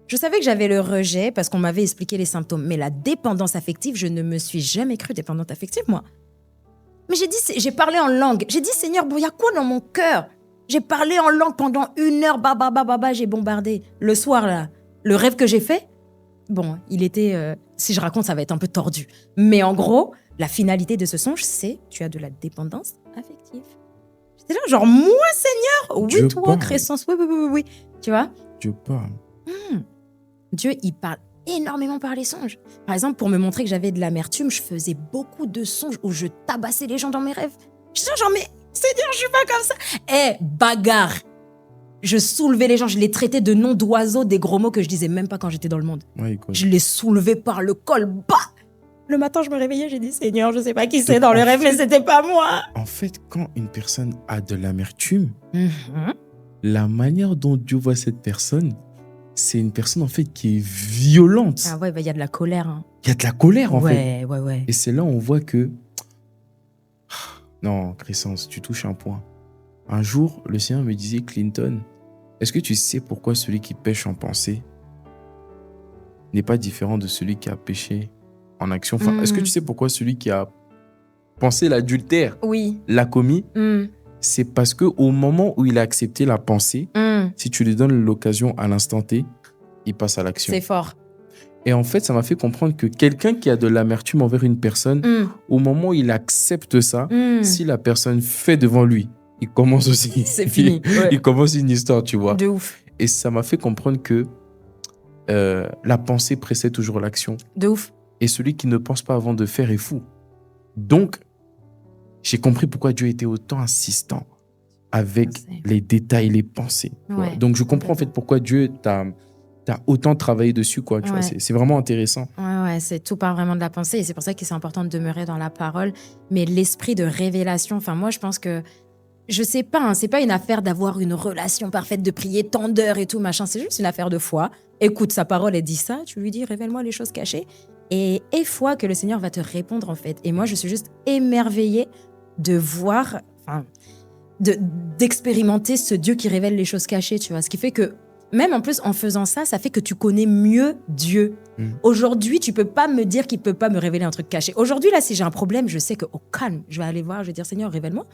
Je savais que j'avais le rejet parce qu'on m'avait expliqué les symptômes. Mais la dépendance affective, je ne me suis jamais crue dépendante affective, moi. Mais j'ai parlé en langue. J'ai dit, Seigneur, bon, il y a quoi dans mon cœur? J'ai parlé en langue pendant 1 heure, j'ai bombardé. Le soir, là, le rêve que j'ai fait, bon, il était... si je raconte, ça va être un peu tordu. Mais en gros, la finalité de ce songe, c'est tu as de la dépendance affective. J'étais là, genre, moi, Seigneur? Oui, Dieu toi, parle. Crescence, oui. Tu vois? Dieu parle. Dieu, il parle énormément par les songes. Par exemple, pour me montrer que j'avais de l'amertume, je faisais beaucoup de songes où je tabassais les gens dans mes rêves. Je disais genre, mais Seigneur, je suis pas comme ça. Bagarre. Je soulevais les gens, je les traitais de noms d'oiseaux, des gros mots que je disais même pas quand j'étais dans le monde. Ouais, écoute. Je les soulevais par le col, Le matin, je me réveillais, j'ai dit, Seigneur, je sais pas qui c'est dans le rêve, mais c'était pas moi. En fait, quand une personne a de l'amertume, la manière dont Dieu voit cette personne, c'est une personne en fait qui est violente. Ah ouais, il y a de la colère. Hein. Il y a de la colère en fait. Ouais. Et c'est là où on voit que... Non, Crescence, tu touches un point. Un jour, le Seigneur me disait, Clinton, est-ce que tu sais pourquoi celui qui pêche en pensée n'est pas différent de celui qui a péché en action? Enfin, est-ce que tu sais pourquoi celui qui a pensé l'adultère l'a commis? C'est parce qu'au moment où il a accepté la pensée, si tu lui donnes l'occasion à l'instant T, il passe à l'action. C'est fort. Et en fait, ça m'a fait comprendre que quelqu'un qui a de l'amertume envers une personne, au moment où il accepte ça, si la personne fait devant lui, il commence aussi. C'est fini. Ouais. Il commence une histoire, tu vois. De ouf. Et ça m'a fait comprendre que la pensée précède toujours l'action. De ouf. Et celui qui ne pense pas avant de faire est fou. Donc, j'ai compris pourquoi Dieu était autant insistant avec les détails, les pensées. Ouais. Donc, je comprends en fait pourquoi Dieu t'a autant travaillé dessus. Quoi, tu vois, c'est vraiment intéressant. Ouais, c'est tout part vraiment de la pensée. Et c'est pour ça que c'est important de demeurer dans la parole. Mais l'esprit de révélation, enfin, moi, je pense que je sais pas, hein, c'est pas une affaire d'avoir une relation parfaite, de prier tant d'heures et tout, machin. C'est juste une affaire de foi. Écoute sa parole, elle dit ça. Tu lui dis, révèle-moi les choses cachées. Et foi que le Seigneur va te répondre, en fait. Et moi, je suis juste émerveillée de voir, enfin, d'expérimenter ce Dieu qui révèle les choses cachées, tu vois. Ce qui fait que, même en plus, en faisant ça, ça fait que tu connais mieux Dieu. Aujourd'hui, tu peux pas me dire qu'il peut pas me révéler un truc caché. Aujourd'hui, là, si j'ai un problème, je sais qu'au calme, je vais aller voir, je vais dire, Seigneur, révèle-moi.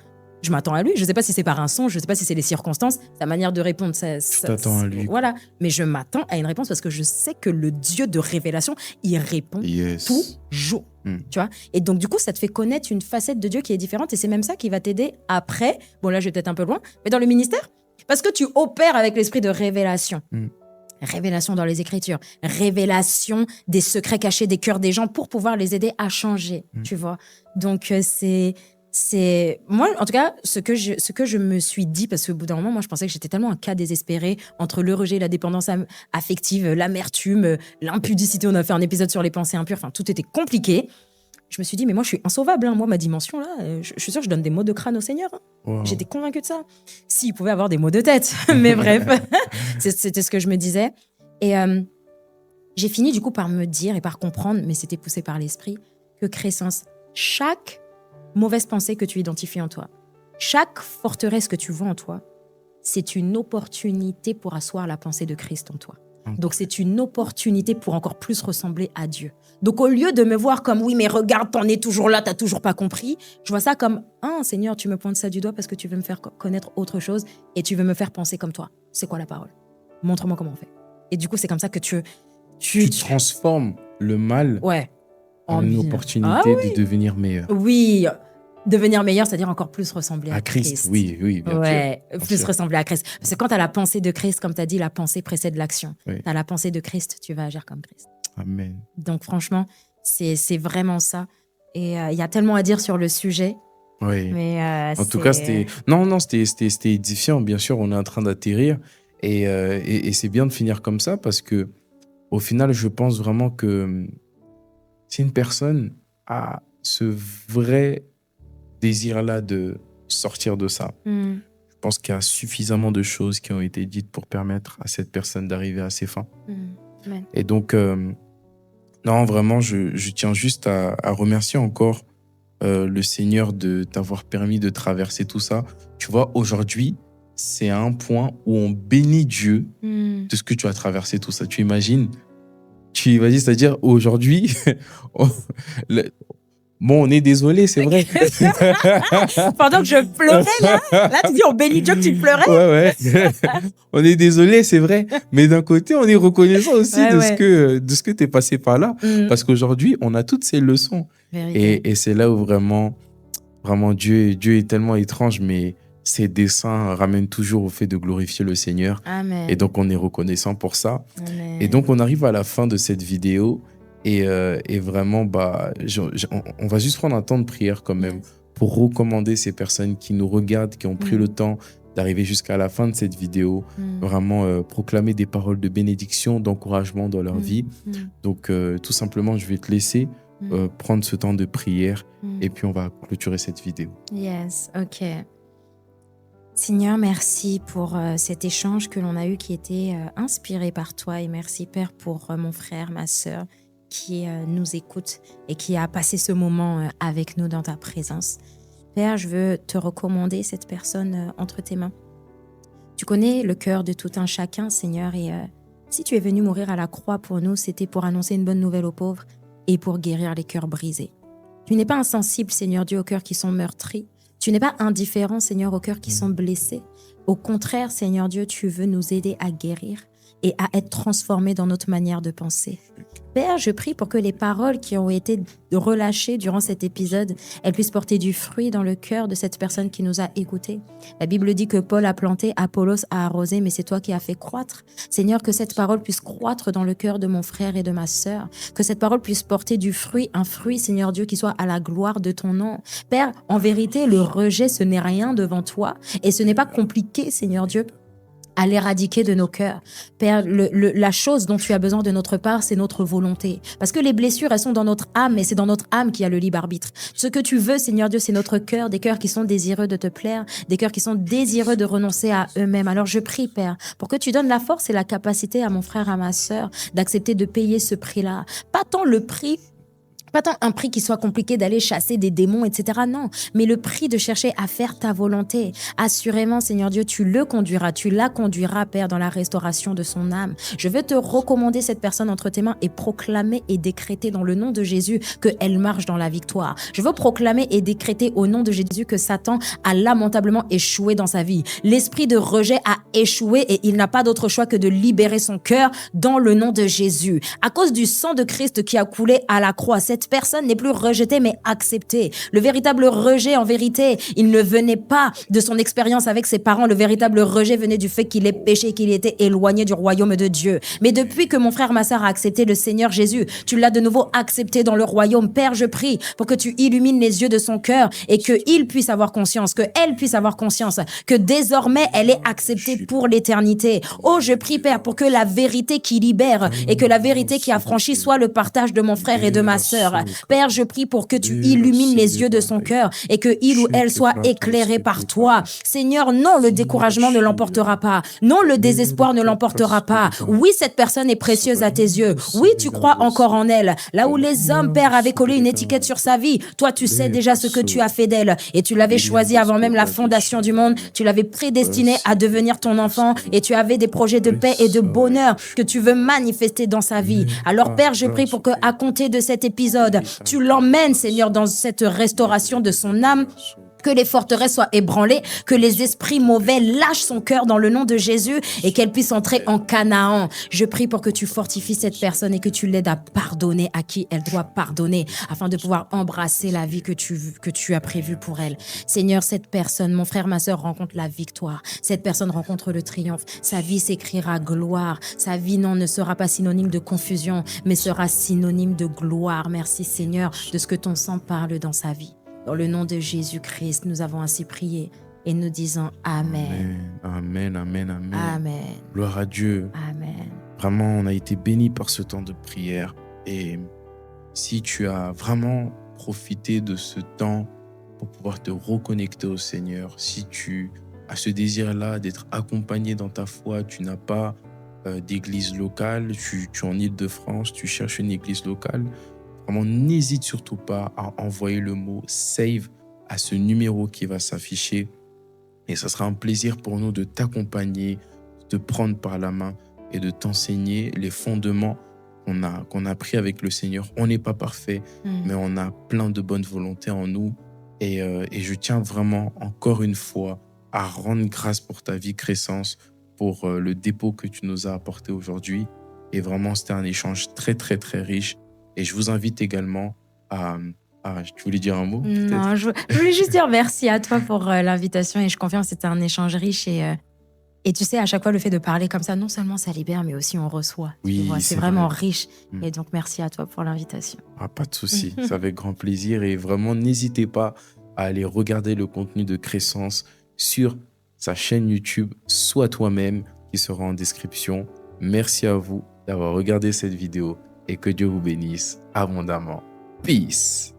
Je m'attends à lui. Je ne sais pas si c'est par un son, je ne sais pas si c'est les circonstances, sa manière de répondre. Tu t'attends à lui. Voilà. Mais je m'attends à une réponse parce que je sais que le Dieu de révélation, il répond toujours. Tu vois? Et donc, du coup, ça te fait connaître une facette de Dieu qui est différente et c'est même ça qui va t'aider après. Bon, là, je vais peut-être un peu loin, mais dans le ministère, parce que tu opères avec l'esprit de révélation. Révélation dans les Écritures, révélation des secrets cachés des cœurs des gens pour pouvoir les aider à changer. Tu vois? Donc, c'est moi, en tout cas, ce que je me suis dit, parce qu'au bout d'un moment, moi, je pensais que j'étais tellement un cas désespéré entre le rejet, la dépendance affective, l'amertume, l'impudicité. On a fait un épisode sur les pensées impures. Enfin, tout était compliqué. Je me suis dit, mais moi, je suis insauvable. Hein. Moi, ma dimension, là, je suis sûre que je donne des maux de crâne au Seigneur. Hein. Wow. J'étais convaincue de ça. S'il pouvait avoir des maux de tête. Mais bref, c'était ce que je me disais. Et j'ai fini, du coup, par me dire et par comprendre, mais c'était poussé par l'esprit, que Crescence, chaque mauvaise pensée que tu identifies en toi, chaque forteresse que tu vois en toi, c'est une opportunité pour asseoir la pensée de Christ en toi. Donc, c'est une opportunité pour encore plus ressembler à Dieu. Donc, au lieu de me voir comme, oui, mais regarde, t'en es toujours là, t'as toujours pas compris, je vois ça comme, Seigneur, tu me pointes ça du doigt parce que tu veux me faire connaître autre chose et tu veux me faire penser comme toi. C'est quoi la parole? Montre-moi comment on fait. Et du coup, c'est comme ça que tu transformes le mal Ouais. en une bien. opportunité de devenir meilleur. Oui, devenir meilleur, c'est-à-dire encore plus ressembler à Christ. Oui, oui, bien sûr. Ouais, Bien plus sûr. ressembler à Christ. Parce que quand tu as la pensée de Christ, comme tu as dit, la pensée précède l'action. Oui. Tu as la pensée de Christ, tu vas agir comme Christ. Amen. Donc franchement, c'est vraiment ça. Et il y a tellement à dire sur le sujet. Oui. Mais En tout cas, c'était édifiant. Bien sûr, on est en train d'atterrir. Et c'est bien de finir comme ça parce que, au final, je pense vraiment que si une personne a ce vrai désir-là de sortir de ça, je pense qu'il y a suffisamment de choses qui ont été dites pour permettre à cette personne d'arriver à ses fins. Amen. Et donc, non, vraiment, je tiens juste à remercier encore le Seigneur de t'avoir permis de traverser tout ça. Tu vois, aujourd'hui, c'est un point où on bénit Dieu de ce que tu as traversé tout ça. Tu imagines? C'est-à-dire aujourd'hui, bon, on est désolé, c'est vrai. Pendant que je pleurais, là tu dis on bénit Dieu que tu pleurais. Ouais. On est désolé, c'est vrai. Mais d'un côté, on est reconnaissant aussi de ce que tu es passé par là. Parce qu'aujourd'hui, on a toutes ces leçons. Et c'est là où vraiment Dieu est tellement étrange, mais ses desseins ramènent toujours au fait de glorifier le Seigneur. Amen. Et donc, on est reconnaissant pour ça. Amen. Et donc, on arrive à la fin de cette vidéo. Et vraiment, on va juste prendre un temps de prière quand même pour recommander ces personnes qui nous regardent, qui ont pris le temps d'arriver jusqu'à la fin de cette vidéo. Vraiment proclamer des paroles de bénédiction, d'encouragement dans leur vie. Donc, tout simplement, je vais te laisser prendre ce temps de prière et puis on va clôturer cette vidéo. Yes, ok. Seigneur, merci pour cet échange que l'on a eu qui était inspiré par toi et merci Père pour mon frère, ma sœur qui nous écoute et qui a passé ce moment avec nous dans ta présence. Père, je veux te recommander cette personne entre tes mains. Tu connais le cœur de tout un chacun, Seigneur, et si tu es venu mourir à la croix pour nous, c'était pour annoncer une bonne nouvelle aux pauvres et pour guérir les cœurs brisés. Tu n'es pas insensible, Seigneur Dieu, aux cœurs qui sont meurtris. Tu n'es pas indifférent, Seigneur, aux cœurs qui sont blessés. Au contraire, Seigneur Dieu, tu veux nous aider à guérir et à être transformés dans notre manière de penser. Père, je prie pour que les paroles qui ont été relâchées durant cet épisode, elles puissent porter du fruit dans le cœur de cette personne qui nous a écoutés. La Bible dit que Paul a planté, Apollos a arrosé, mais c'est toi qui as fait croître. Seigneur, que cette parole puisse croître dans le cœur de mon frère et de ma sœur. Que cette parole puisse porter du fruit, un fruit, Seigneur Dieu, qui soit à la gloire de ton nom. Père, en vérité, le rejet, ce n'est rien devant toi et ce n'est pas compliqué, Seigneur Dieu, à l'éradiquer de nos cœurs. Père, la chose dont tu as besoin de notre part, c'est notre volonté. Parce que les blessures, elles sont dans notre âme, mais c'est dans notre âme qu'il y a le libre arbitre. Ce que tu veux, Seigneur Dieu, c'est notre cœur, des cœurs qui sont désireux de te plaire, des cœurs qui sont désireux de renoncer à eux-mêmes. Alors je prie, Père, pour que tu donnes la force et la capacité à mon frère, à ma sœur, d'accepter de payer ce prix-là. Pas tant le prix, pas tant un prix qui soit compliqué d'aller chasser des démons, etc. Non, mais le prix de chercher à faire ta volonté. Assurément, Seigneur Dieu, tu la conduiras, Père, dans la restauration de son âme. Je veux te recommander cette personne entre tes mains et proclamer et décréter dans le nom de Jésus qu'elle marche dans la victoire. Je veux proclamer et décréter au nom de Jésus que Satan a lamentablement échoué dans sa vie. L'esprit de rejet a échoué et il n'a pas d'autre choix que de libérer son cœur dans le nom de Jésus. À cause du sang de Christ qui a coulé à la croix, cette personne n'est plus rejetée mais acceptée. Le véritable rejet, en vérité, il ne venait pas de son expérience avec ses parents. Le véritable rejet venait du fait qu'il ait péché, qu'il était éloigné du royaume de Dieu. Mais depuis que mon frère, ma sœur a accepté le Seigneur Jésus, tu l'as de nouveau accepté dans le royaume. Père, je prie pour que tu illumines les yeux de son cœur et qu'il puisse avoir conscience, qu'elle puisse avoir conscience que désormais elle est acceptée pour l'éternité. Oh, je prie, Père, pour que la vérité qui libère et que la vérité qui affranchit soit le partage de mon frère et de ma sœur. Père, je prie pour que tu illumines les yeux de son cœur et que il ou elle soit éclairé par toi. Seigneur, non, le découragement ne l'emportera pas. Non, le désespoir ne l'emportera pas. Oui, cette personne est précieuse à tes yeux. Oui, tu crois encore en elle. Là où les hommes, Père, avaient collé une étiquette sur sa vie, toi, tu sais déjà ce que tu as fait d'elle et tu l'avais choisie avant même la fondation du monde. Tu l'avais prédestinée à devenir ton enfant et tu avais des projets de paix et de bonheur que tu veux manifester dans sa vie. Alors, Père, je prie pour que, à compter de cet épisode, tu l'emmènes, Seigneur, dans cette restauration de son âme Que les forteresses soient ébranlées, que les esprits mauvais lâchent son cœur dans le nom de Jésus et qu'elle puisse entrer en Canaan. Je prie pour que tu fortifies cette personne et que tu l'aides à pardonner à qui elle doit pardonner afin de pouvoir embrasser la vie que tu as prévue pour elle. Seigneur, cette personne, mon frère, ma sœur, rencontre la victoire. Cette personne rencontre le triomphe. Sa vie s'écrira gloire. Sa vie, non, ne sera pas synonyme de confusion, mais sera synonyme de gloire. Merci, Seigneur, de ce que ton sang parle dans sa vie. Dans le nom de Jésus-Christ, nous avons ainsi prié et nous disons Amen. Amen, amen, amen. Amen. Gloire à Dieu. Amen. Vraiment, on a été bénis par ce temps de prière. Et si tu as vraiment profité de ce temps pour pouvoir te reconnecter au Seigneur, si tu as ce désir-là d'être accompagné dans ta foi, tu n'as pas d'église locale, tu es en Île-de-France, tu cherches une église locale, vraiment, n'hésite surtout pas à envoyer le mot « save » à ce numéro qui va s'afficher. Et ça sera un plaisir pour nous de t'accompagner, de te prendre par la main et de t'enseigner les fondements qu'on a pris avec le Seigneur. On n'est pas parfait, mais on a plein de bonne volonté en nous. Et je tiens vraiment, encore une fois, à rendre grâce pour ta vie, Crescence, pour le dépôt que tu nous as apporté aujourd'hui. Et vraiment, c'était un échange très, très, très riche. Et je vous invite également à... tu voulais dire un mot? Non, je voulais juste dire merci à toi pour l'invitation et je confirme que c'était un échange riche et tu sais, à chaque fois, le fait de parler comme ça, non seulement ça libère, mais aussi on reçoit. Oui, c'est vraiment vrai. riche. Et donc, merci à toi pour l'invitation. Pas de souci, c'est avec grand plaisir. Et vraiment, n'hésitez pas à aller regarder le contenu de Crescence sur sa chaîne YouTube, Sois toi-même, qui sera en description. Merci à vous d'avoir regardé cette vidéo et que Dieu vous bénisse abondamment. Peace.